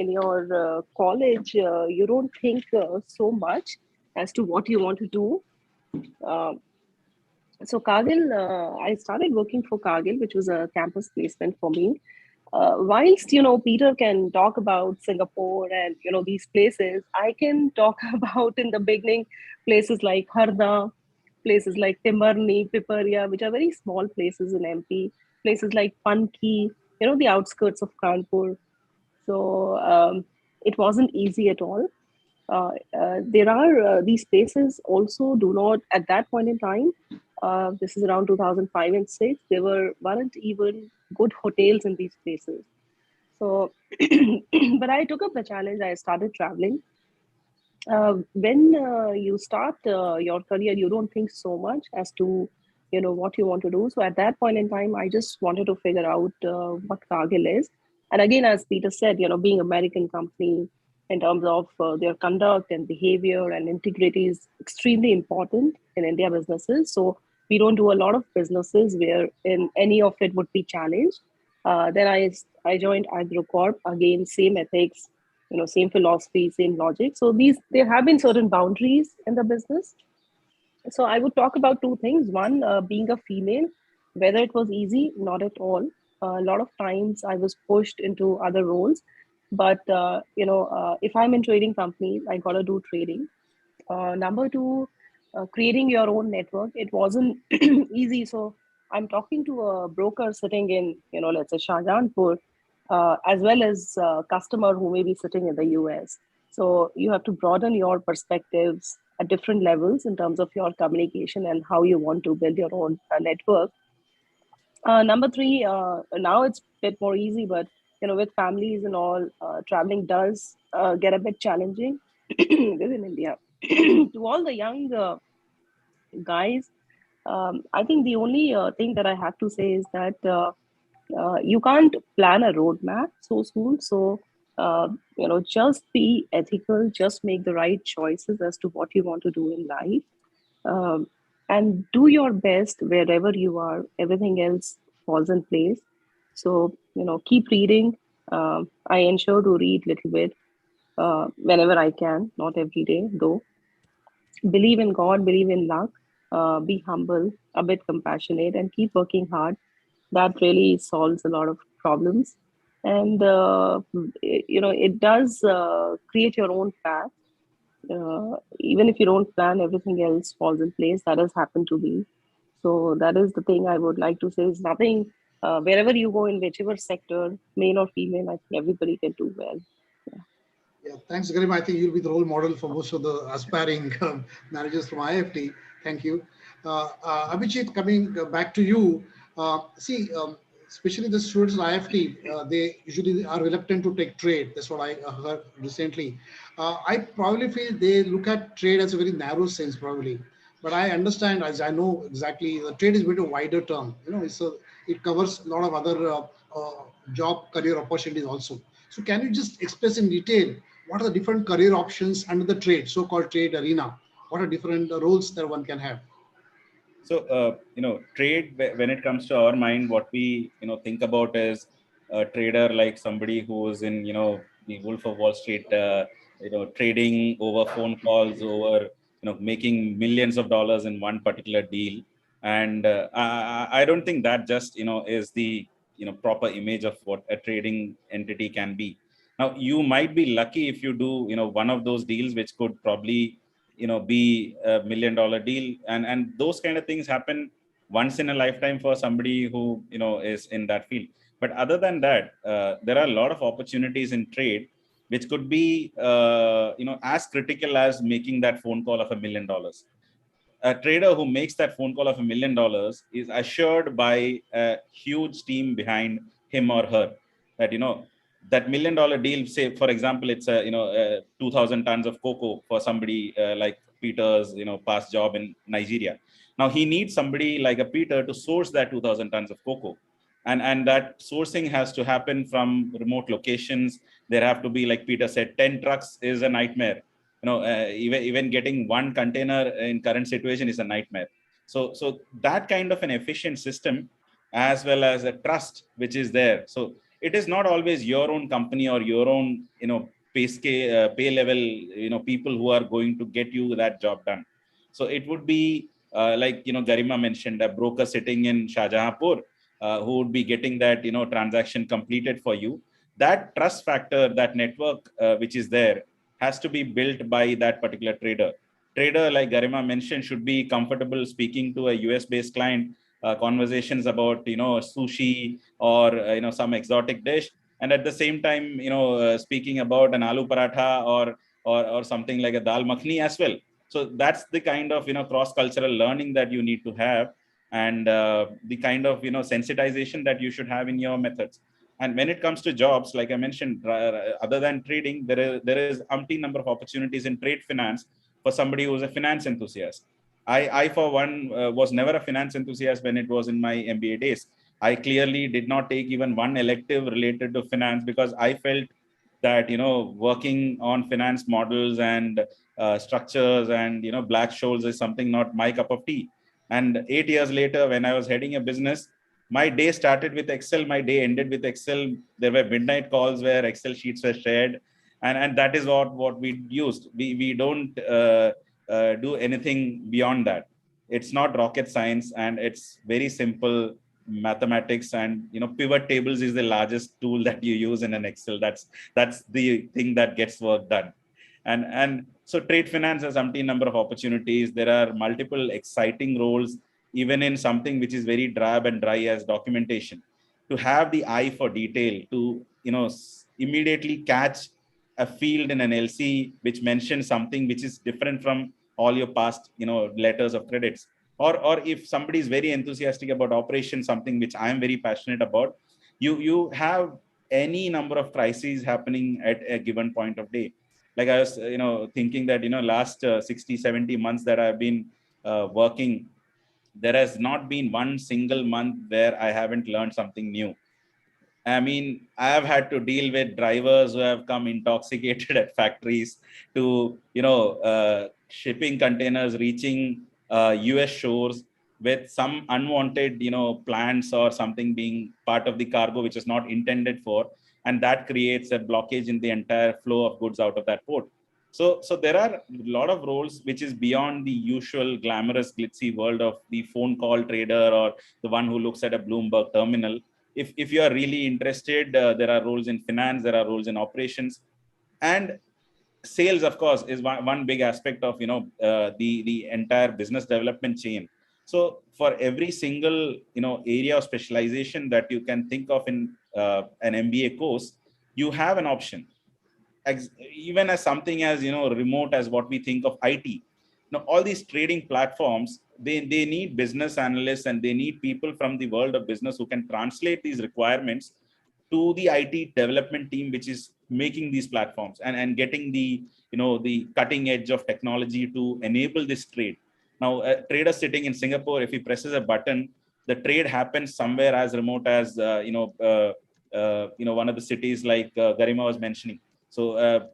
in your college, you don't think so much as to what you want to do. Uh, so Cargill, I started working for Cargill, which was a campus placement for me. Whilst Peter can talk about Singapore and these places, I can talk about in the beginning places like Harda, places like Timarni, Piparia, which are very small places in MP, places like Panki, the outskirts of Kanpur. So it wasn't easy at all. There are these places also do not, at that point in time, this is around 2005 and 6, there weren't even good hotels in these places. So, but I took up the challenge. I started traveling. When you start your career, you don't think so much as to what you want to do. So at that point in time, I just wanted to figure out what Cargill is. And again, as Peter said, being American company in terms of their conduct and behavior and integrity is extremely important in India businesses. So we don't do a lot of businesses where in any of it would be challenged. Then I joined Agrocorp, again same ethics, same philosophy, same logic. So there have been certain boundaries in the business. So I would talk about two things. One, being a female, whether it was easy, not at all. A lot of times I was pushed into other roles, but if I'm in trading companies, I gotta do trading. Number two, creating your own network. It wasn't easy. So I'm talking to a broker sitting in, let's say Shahjahanpur, as well as a customer who may be sitting in the US. So you have to broaden your perspectives at different levels in terms of your communication and how you want to build your own network. Number three, now it's a bit more easy, but with families and all, traveling does get a bit challenging within India. To all the young guys, I think the only thing that I have to say is that you can't plan a roadmap so soon. So, just be ethical, just make the right choices as to what you want to do in life. Um, and do your best wherever you are. Everything else falls in place. So, keep reading. I ensure to read a little bit whenever I can, not every day, though. Believe in God, believe in luck, be humble, a bit compassionate, and keep working hard. That really solves a lot of problems. And, it does create your own path. Even if you don't plan, everything else falls in place. That has happened to me. So that is the thing I would like to say is nothing, wherever you go in whichever sector, male or female, I think everybody can do well. Yeah, thanks, Garima. I think you'll be the role model for most of the aspiring managers from IIFT. Thank you. Abhijith, coming back to you, especially the students in IIFT, they usually are reluctant to take trade. That's what I heard recently. I probably feel they look at trade as a very narrow sense, probably. But I understand, as I know exactly, the trade is a bit of wider term. It covers a lot of other job career opportunities also. So can you just express in detail what are the different career options under the trade, so-called trade arena? What are different roles that one can have? So, trade, when it comes to our mind, what we, think about is a trader like somebody who is in, the Wolf of Wall Street, trading over phone calls, over, making millions of dollars in one particular deal. And I don't think that just, is the, proper image of what a trading entity can be. Now, you might be lucky if you do, one of those deals, which could probably be $1 million deal, and those kind of things happen once in a lifetime for somebody who is in that field. But other than that, there are a lot of opportunities in trade which could be as critical as making that phone call of $1 million. A trader who makes that phone call of $1 million is assured by a huge team behind him or her that that $1 million deal, say for example, it's 2,000 tons of cocoa for somebody like Peter's past job in Nigeria. Now he needs somebody like a Peter to source that 2,000 tons of cocoa, and that sourcing has to happen from remote locations. There have to be, like Peter said, 10 trucks is a nightmare. Even getting one container in current situation is a nightmare. So that kind of an efficient system, as well as a trust which is there. So it is not always your own company or your own pay level people who are going to get you that job done. So it would be like Garima mentioned, a broker sitting in Shahjahanpur who would be getting that transaction completed for you. That trust factor, that network which is there, has to be built by that particular trader. Trader, like Garima mentioned, should be comfortable speaking to a US-based client, conversations about sushi or some exotic dish, and at the same time speaking about an aloo paratha or something like a dal makhni as well. So that's the kind of cross-cultural learning that you need to have, and the kind of sensitization that you should have in your methods. And when it comes to jobs, like I mentioned, other than trading, there is umpteen number of opportunities in trade finance for somebody who's a finance enthusiast. I for one, was never a finance enthusiast when it was in my MBA days. I clearly did not take even one elective related to finance because I felt that, working on finance models and structures and, Black-Scholes is something not my cup of tea. And 8 years later, when I was heading a business, my day started with Excel, my day ended with Excel. There were midnight calls where Excel sheets were shared. And that is what we used. We don't do anything beyond that. It's not rocket science, and it's very simple mathematics. And pivot tables is the largest tool that you use in an Excel. That's the thing that gets work done. And so trade finance has umpteen number of opportunities. There are multiple exciting roles, even in something which is very drab and dry as documentation. To have the eye for detail, to immediately catch a field in an LC which mentions something which is different from all your past letters of credits, or if somebody is very enthusiastic about operations, something which I am very passionate about, you have any number of crises happening at a given point of day. Like I was thinking that last 60-70 months that I've been working, there has not been one single month where I haven't learned something new. I mean, I have had to deal with drivers who have come intoxicated at factories, to shipping containers reaching US shores with some unwanted plants or something being part of the cargo which is not intended for, and that creates a blockage in the entire flow of goods out of that port. So there are a lot of roles which is beyond the usual glamorous glitzy world of the phone call trader or the one who looks at a Bloomberg terminal. If you are really interested, there are roles in finance, there are roles in operations, and sales, of course, is one big aspect of the entire business development chain. So for every single area of specialization that you can think of in an MBA course, you have an option. Even as something as remote as what we think of IT. Now all these trading platforms, they need business analysts, and they need people from the world of business who can translate these requirements to the IT development team which is making these platforms, and getting the the cutting edge of technology to enable this trade. Now a trader sitting in Singapore, if he presses a button, the trade happens somewhere as remote as one of the cities like Garima was mentioning. So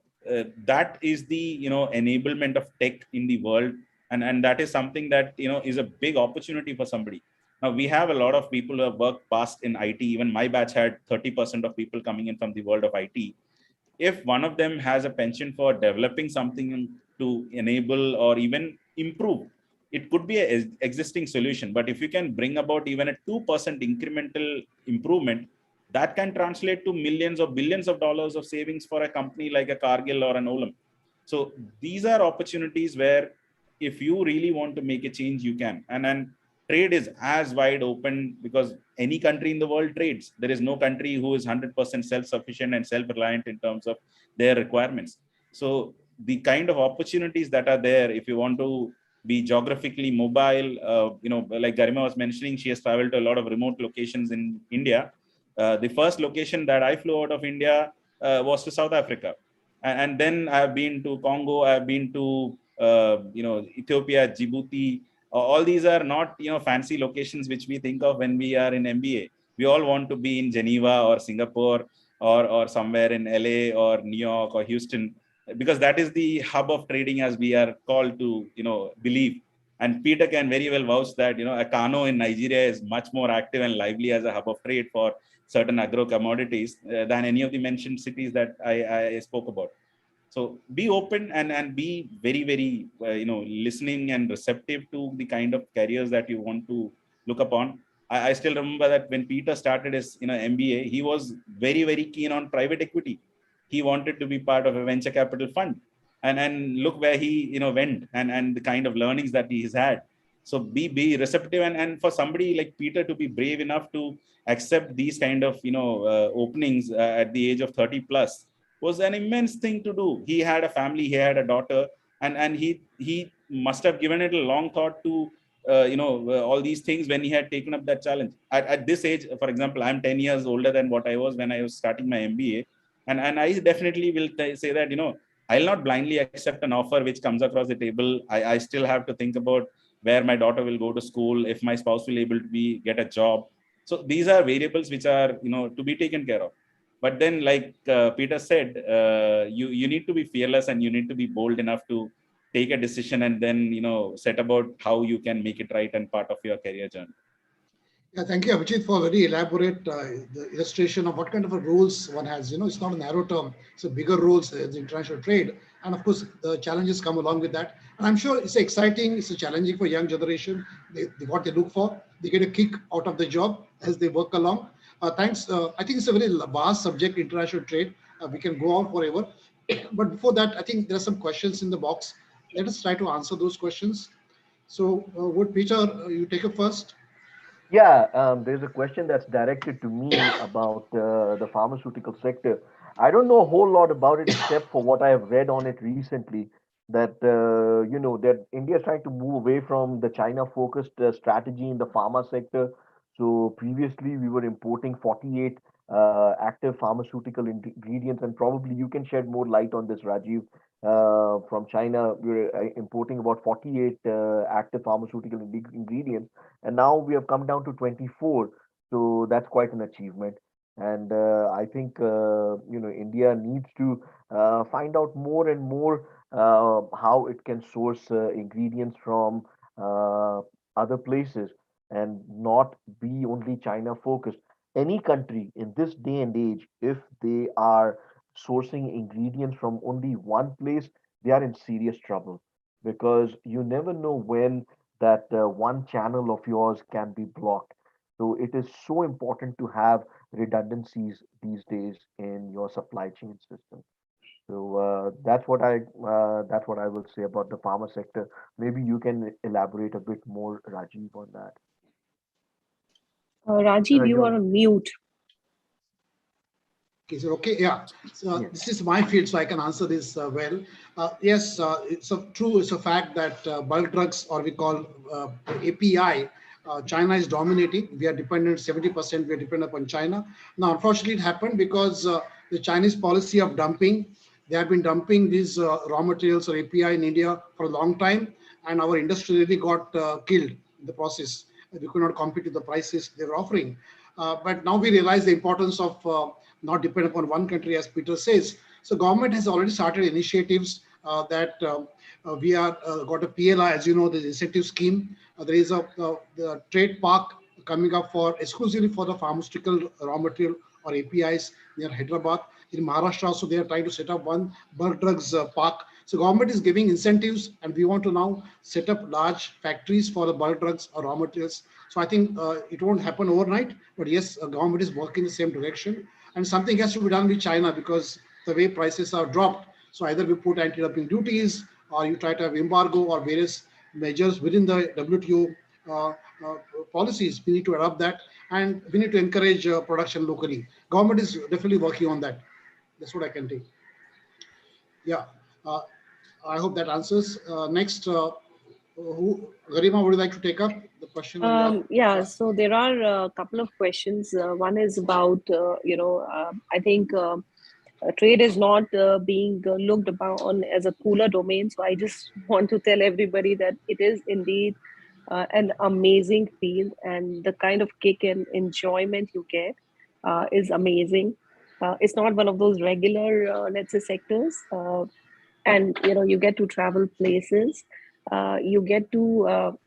that is the enablement of tech in the world, and that is something that is a big opportunity for somebody. Now we have a lot of people who have worked past in IT. Even my batch had 30% of people coming in from the world of IT. If one of them has a penchant for developing something to enable or even improve, it could be an existing solution. But if you can bring about even a 2% incremental improvement, that can translate to millions or billions of dollars of savings for a company like a Cargill or an Olam. So these are opportunities where if you really want to make a change, you can. And trade is as wide open because any country in the world trades. There is no country who is 100% self-sufficient and self-reliant in terms of their requirements. So the kind of opportunities that are there, if you want to be geographically mobile, like Garima was mentioning, she has traveled to a lot of remote locations in India. The first location that I flew out of India was to South Africa. And then I've been to Congo, I've been to Ethiopia, Djibouti. All these are not fancy locations which we think of when we are in MBA. We all want to be in Geneva or Singapore or somewhere in LA or New York or Houston, because that is the hub of trading as we are called to believe. And Peter can very well vouch that a Kano in Nigeria is much more active and lively as a hub of trade for certain agro commodities than any of the mentioned cities that I spoke about. So be open and be very, very, listening and receptive to the kind of careers that you want to look upon. I still remember that when Peter started his MBA, he was very, very keen on private equity. He wanted to be part of a venture capital fund. And look where he went and the kind of learnings that he's had. So be receptive, and for somebody like Peter to be brave enough to accept these kind of openings at the age of 30 plus was an immense thing to do. He had a family, he had a daughter, and he must have given it a long thought to all these things when he had taken up that challenge. At this age, for example, I'm 10 years older than what I was when I was starting my MBA. And I definitely will say that, I'll not blindly accept an offer which comes across the table. I still have to think about where my daughter will go to school, if my spouse will able to get a job. So these are variables which are, to be taken care of. But then, like Peter said, you need to be fearless and you need to be bold enough to take a decision and then, set about how you can make it right and part of your career journey. Yeah, thank you, Abhijith, for a very elaborate the illustration of what kind of a roles one has. It's not a narrow term; it's a bigger roles as international trade, and of course, the challenges come along with that. And I'm sure it's exciting, it's challenging for young generation. What they look for, they get a kick out of the job as they work along. Thanks. I think it's a very vast subject, international trade. We can go on forever. But before that, I think there are some questions in the box. Let us try to answer those questions. So, would Peter, you take it first? Yeah, there's a question that's directed to me about the pharmaceutical sector. I don't know a whole lot about it except for what I have read on it recently. That that India is trying to move away from the China-focused strategy in the pharma sector. So previously we were importing 48 active pharmaceutical ingredients, and probably you can shed more light on this, Rajiv. From China, we're importing about 48 active pharmaceutical ingredients, and now we have come down to 24. So that's quite an achievement. And I think India needs to find out more and more how it can source ingredients from other places and not be only China focused. Any country in this day and age, if they are sourcing ingredients from only one place, they are in serious trouble, because you never know when that one channel of yours can be blocked. So it is so important to have redundancies these days in your supply chain system. So that's what I will say about the pharma sector. Maybe you can elaborate a bit more, Rajiv, on that. Rajiv, you are on mute. Okay, so okay, yeah. So Yes. this is my field, so I can answer this well. Yes, it's a fact that bulk drugs, or we call API, China is dominating. We are dependent 70%. We are dependent upon China. Now, unfortunately, it happened because the Chinese policy of dumping. They have been dumping these raw materials or API in India for a long time, and our industry really got killed in the process. We could not compete with the prices they were offering. But now we realize the importance of not depend upon one country, as Peter says. So government has already started initiatives that we are got a PLI, as you know, the incentive scheme. There is the trade park coming up for exclusively for the pharmaceutical raw material or APIs near Hyderabad. In Maharashtra also, they are trying to set up one bulk drugs park. So government is giving incentives, and we want to now set up large factories for the bulk drugs or raw materials. So I think it won't happen overnight, but yes, government is working in the same direction, and something has to be done with China because the way prices are dropped. So either we put anti-dumping duties, or you try to have embargo or various measures within the WTO policies. We need to adopt that, and we need to encourage production locally. Government is definitely working on that. That's what I can take. Yeah, I hope that answers. Next, Garima, would you like to take up the question? Yeah, so there are a couple of questions. One is about, I think trade is not being looked upon as a cooler domain. So I just want to tell everybody that it is indeed an amazing field, and the kind of kick and enjoyment you get is amazing. It's not one of those regular, let's say, sectors. And, you get to travel places. You get to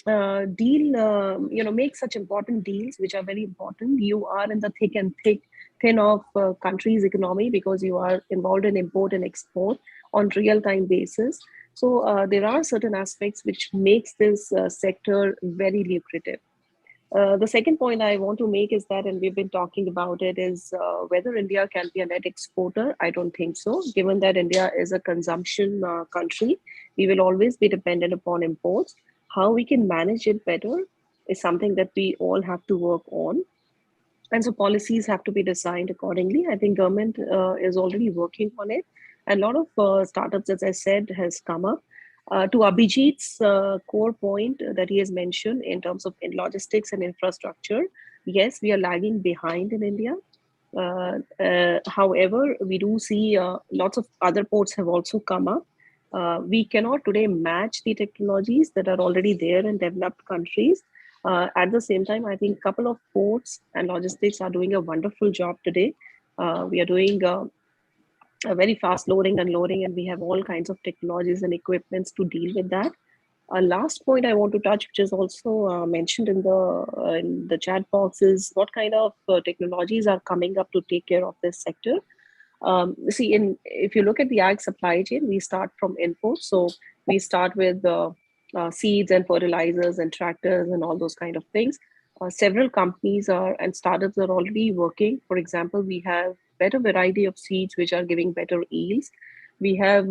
make such important deals, which are very important. You are in the thick and thin of country's economy because you are involved in import and export on real-time basis. So there are certain aspects which makes this sector very lucrative. The second point I want to make is that, and we've been talking about it, is whether India can be a net exporter. I don't think so. Given that India is a consumption country, we will always be dependent upon imports. How we can manage it better is something that we all have to work on. And so policies have to be designed accordingly. I think government is already working on it. And a lot of startups, as I said, has come up. To Abhijith's core point that he has mentioned in terms of in logistics and infrastructure, yes, we are lagging behind in India. However, we do see lots of other ports have also come up. We cannot today match the technologies that are already there in developed countries. At the same time, I think a couple of ports and logistics are doing a wonderful job today. We are doing a very fast loading, unloading, and we have all kinds of technologies and equipments to deal with that. Last point I want to touch, which is also mentioned in the chat box, is what kind of technologies are coming up to take care of this sector. See, if you look at the ag supply chain, we start from inputs. So we start with seeds and fertilizers and tractors and all those kind of things. Several companies and startups are already working. For example, we have better variety of seeds which are giving better yields. We have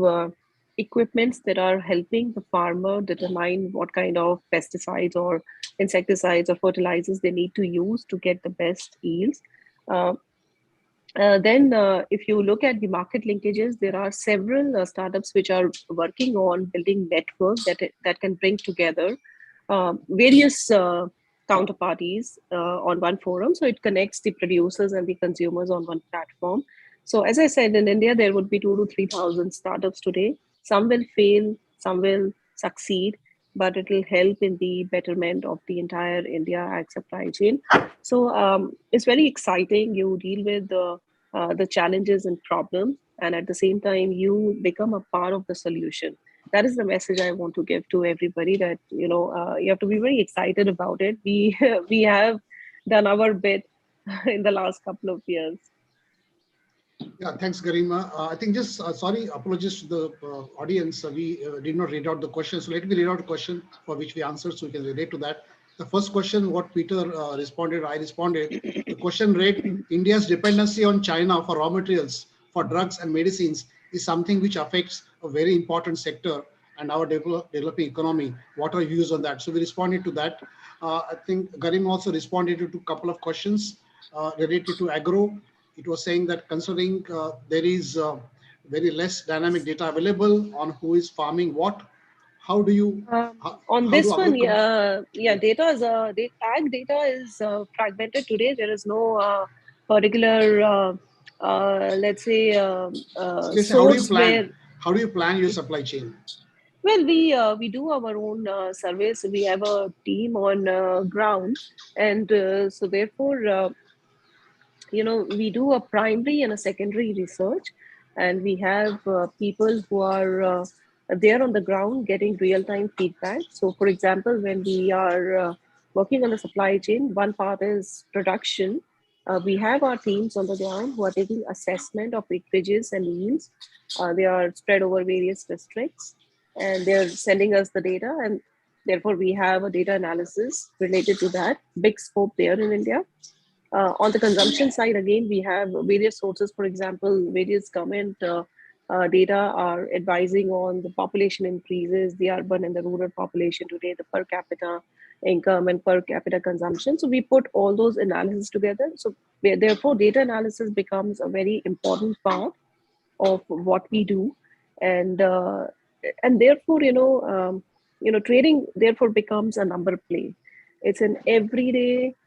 equipments that are helping the farmer determine what kind of pesticides or insecticides or fertilizers they need to use to get the best yields. Then, if you look at the market linkages, there are several startups which are working on building networks that can bring together various counterparties on one forum. So it connects the producers and the consumers on one platform. So as I said, in India, there would be 2,000 to 3,000 startups today. Some will fail, some will succeed, but it will help in the betterment of the entire India ag supply chain. So it's very exciting. You deal with the challenges and problems, and at the same time, you become a part of the solution. That is the message I want to give to everybody. That you have to be very excited about it. We we have done our bit in the last couple of years. Yeah, thanks, Garima. I think just, sorry, apologies to the audience. We did not read out the question. So let me read out a question for which we answered so we can relate to that. The first question, what Peter responded, I responded. The question read, India's dependency on China for raw materials, for drugs and medicines is something which affects a very important sector and our developing economy. What are your views on that? So we responded to that. I think Garima also responded to a couple of questions related to agro. It was saying that considering there is very less dynamic data available on who is farming what, how do you on this one? Data is ag data is fragmented today. There is no particular let's say source where. How do you plan your supply chain? Well, we do our own surveys. We have a team on ground, and so therefore we do a primary and a secondary research, and we have people who are there on the ground getting real-time feedback. So for example, when we are working on the supply chain, one part is production. We have our teams on the ground who are taking assessment of acreages and yields. They are spread over various districts, and they're sending us the data, and therefore we have a data analysis related to that. Big scope there in India. On the consumption side, again, we have various sources. For example, various government data are advising on the population increases, the urban and the rural population today, the per capita income and per capita consumption. So we put all those analyses together. So therefore, data analysis becomes a very important part of what we do, and therefore, trading therefore becomes a number play. It's an everyday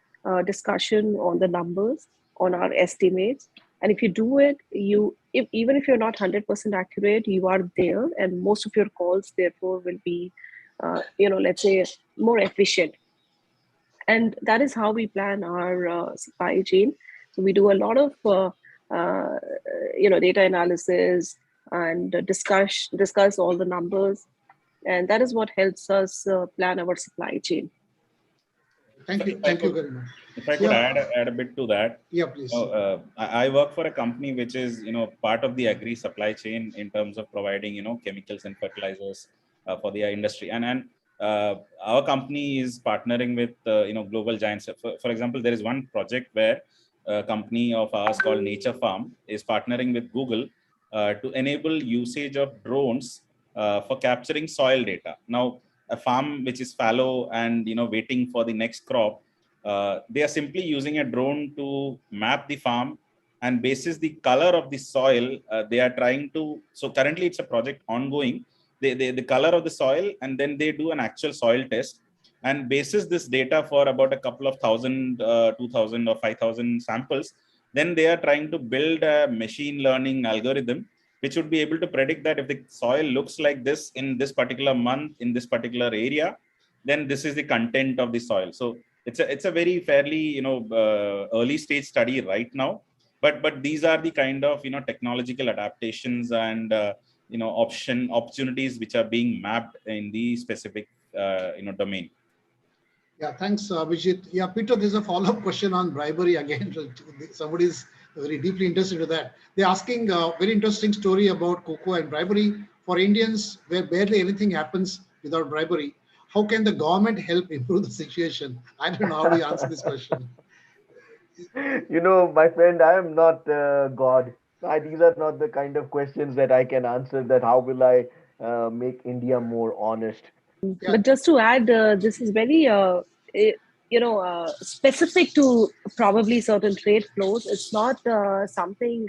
discussion on the numbers, on our estimates, and if you do it, even if you're not 100% accurate, you are there, and most of your calls therefore will be, let's say, more efficient. And that is how we plan our supply chain. So we do a lot of data analysis and discuss all the numbers, and that is what helps us plan our supply chain. Thank you very much. If I could add a bit to that. Yeah, please. I work for a company which is, part of the agri supply chain in terms of providing, chemicals and fertilizers for the industry. And our company is partnering with, global giants. For example, there is one project where a company of ours called Nature Farm is partnering with Google to enable usage of drones for capturing soil data. Now, a farm which is fallow and waiting for the next crop, they are simply using a drone to map the farm, and basis the color of the soil, they are trying to. So currently, it's a project ongoing the color of the soil, and then they do an actual soil test, and basis this data for about a couple of thousand, 2,000 or 5,000 samples. Then they are trying to build a machine learning algorithm which would be able to predict that if the soil looks like this in this particular month in this particular area, then this is the content of the soil. So it's a very fairly early stage study right now, but these are the kind of technological adaptations and opportunities which are being mapped in the specific domain. Yeah, thanks, Abhijith. Yeah, Peter, there's a follow-up question on bribery again. Somebody's very deeply interested in that. They're asking a very interesting story about cocoa and bribery. For Indians, where barely anything happens without bribery, how can the government help improve the situation? I don't know how do you answer this question. My friend, I am not God. These are not the kind of questions that I can answer. That how will I make India more honest? Yeah, But just to add, this is very, specific to probably certain trade flows. It's not something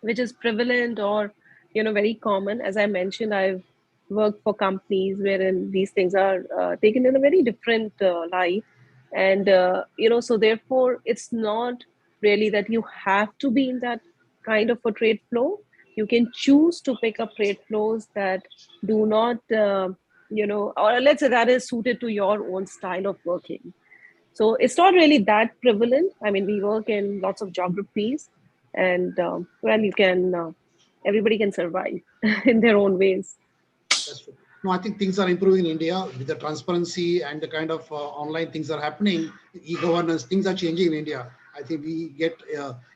which is prevalent or, very common. As I mentioned, I've worked for companies wherein these things are taken in a very different light. And, so therefore, it's not really that you have to be in that kind of a trade flow. You can choose to pick up trade flows that do not, or let's say that is suited to your own style of working. So it's not really that prevalent. I mean, we work in lots of geographies, and you can, everybody can survive in their own ways. that's true. No, I think things are improving in India with the transparency and the kind of online things are happening, e-governance, things are changing in India. I think we get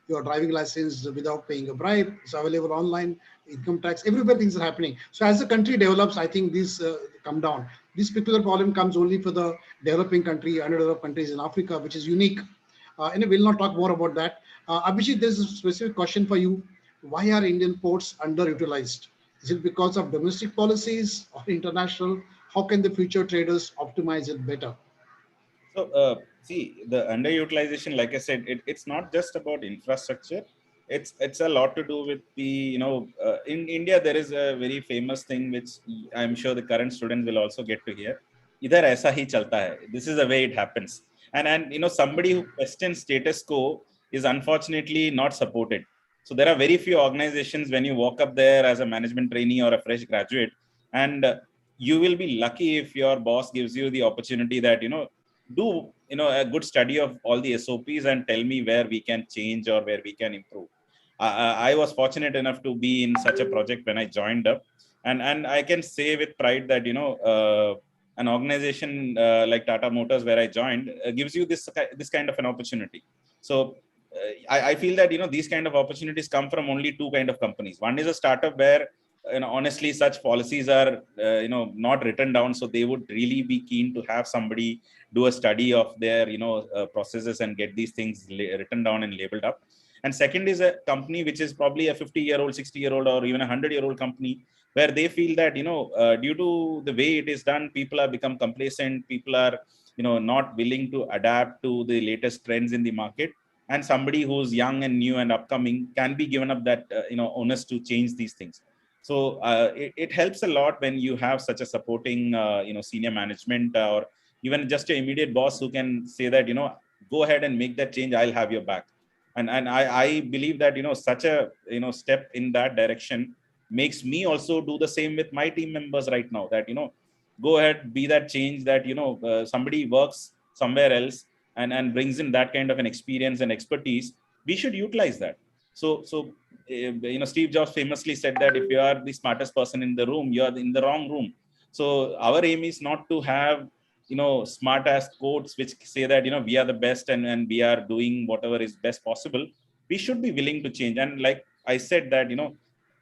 your driving license without paying a bribe. It's available online, income tax, everywhere things are happening. So as the country develops, I think these come down. This particular problem comes only for the developing country, underdeveloped countries in Africa, which is unique. And we'll not talk more about that. Abhijit, there's a specific question for you. Why are Indian ports underutilized? Is it because of domestic policies or international? How can the future traders optimize it better? So, see, the underutilization, like I said, it's not just about infrastructure. It's a lot to do with the, in India, there is a very famous thing, which I'm sure the current students will also get to hear. Idhar aisa hi chalta hai. This is the way it happens. And somebody who questions status quo is unfortunately not supported. So there are very few organizations when you walk up there as a management trainee or a fresh graduate, and you will be lucky if your boss gives you the opportunity that, do a good study of all the SOPs and tell me where we can change or where we can improve. I was fortunate enough to be in such a project when I joined up, and I can say with pride that an organization like Tata Motors, where I joined, gives you this kind of an opportunity. So I feel that these kind of opportunities come from only two kind of companies. One is a startup where honestly such policies are not written down, so they would really be keen to have somebody do a study of their processes and get these things written down and labeled up. And second is a company which is probably a 50-year-old, 60-year-old, or even a 100-year-old company, where they feel that due to the way it is done, people have become complacent, people are not willing to adapt to the latest trends in the market, and somebody who's young and new and upcoming can be given up that onus to change these things. So it helps a lot when you have such a supporting senior management or even just your immediate boss who can say that go ahead and make that change, I'll have your back. And I believe that such a step in that direction makes me also do the same with my team members right now, that go ahead, be that change, that somebody works somewhere else and brings in that kind of an experience and expertise. We should utilize that. So Steve Jobs famously said that if you are the smartest person in the room, you are in the wrong room. So our aim is not to have smart ass quotes which say that we are the best and we are doing whatever is best possible. We should be willing to change. And like I said that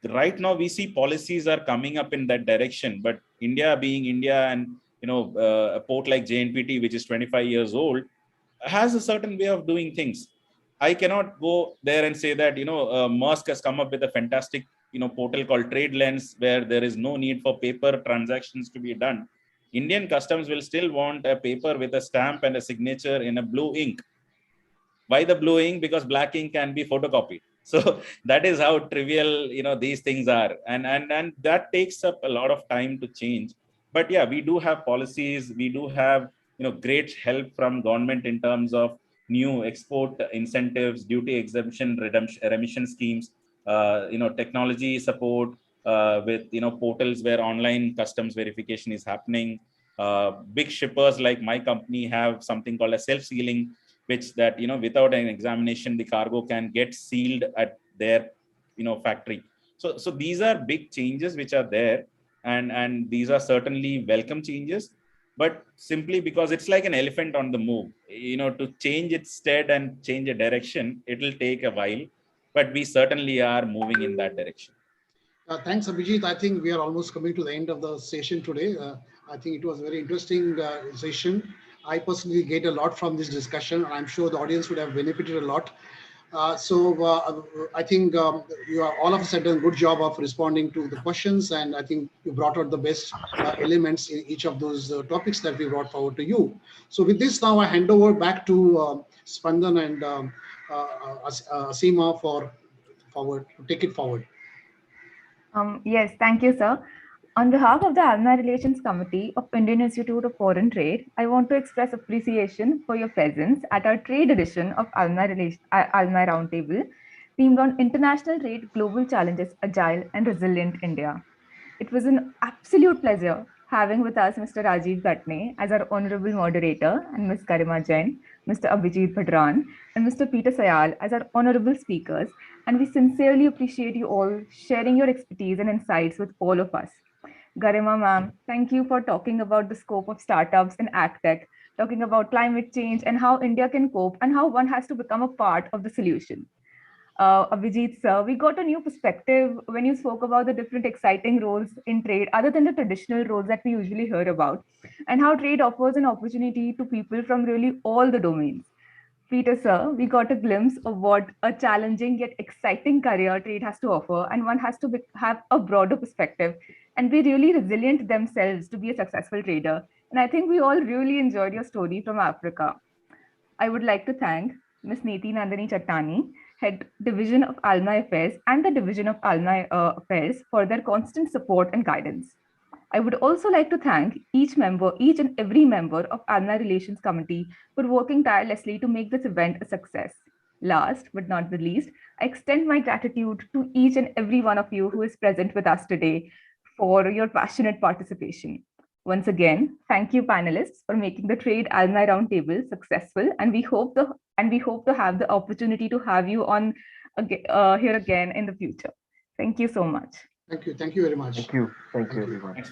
right now we see policies are coming up in that direction, but India being India, and a port like JNPT, which is 25 years old, has a certain way of doing things. I cannot go there and say that Musk has come up with a fantastic portal called Trade Lens, where there is no need for paper transactions to be done. Indian customs will still want a paper with a stamp and a signature in a blue ink. Why the blue ink? Because black ink can be photocopied. So that is how trivial, these things are. And that takes up a lot of time to change. But yeah, we do have policies. We do have, great help from government in terms of new export incentives, duty exemption, remission schemes, technology support with, portals where online customs verification is happening. Big shippers like my company have something called a self-sealing, which that, without an examination, the cargo can get sealed at their, factory. So these are big changes which are there. And these are certainly welcome changes, but simply because it's like an elephant on the move, to change its stead and change a direction, it will take a while, but we certainly are moving in that direction. Thanks, Abhijith. I think we are almost coming to the end of the session today. I think it was a very interesting session. I personally get a lot from this discussion. I'm sure the audience would have benefited a lot. I think you are all of us have done a good job of responding to the questions, and I think you brought out the best elements in each of those topics that we brought forward to you. So with this, now I hand over back to Spandan and Asima to take it forward. Yes, thank you, sir. On behalf of the Alumni Relations Committee of Indian Institute of Foreign Trade, I want to express appreciation for your presence at our trade edition of Alumni Roundtable, themed on International Trade, Global Challenges, Agile and Resilient India. It was an absolute pleasure having with us Mr. Rajiv Gatne as our Honorable Moderator and Ms. Garima Jain, Mr. Abhijith Bhadran, and Mr. Peter Sayal as our Honorable Speakers. And we sincerely appreciate you all sharing your expertise and insights with all of us. Garima ma'am, thank you for talking about the scope of startups in AgTech, talking about climate change and how India can cope and how one has to become a part of the solution. Abhijith sir, we got a new perspective when you spoke about the different exciting roles in trade other than the traditional roles that we usually hear about, and how trade offers an opportunity to people from really all the domains. Peter sir, we got a glimpse of what a challenging yet exciting career trade has to offer, and one has to have a broader perspective and be really resilient themselves to be a successful trader. And I think we all really enjoyed your story from Africa. I would like to thank Ms. Niti Nandini Chattani, Head Division of Alumni Affairs and the Division of Alumni Affairs for their constant support and guidance. I would also like to thank each and every member of Alumni Relations Committee for working tirelessly to make this event a success. Last but not the least, I extend my gratitude to each and every one of you who is present with us today for your passionate participation. Once again, thank you panelists for making the Trade Alumni Roundtable successful, and we hope to have the opportunity to have you on here again in the future. Thank you so much. Thank you very much. Thank you everyone.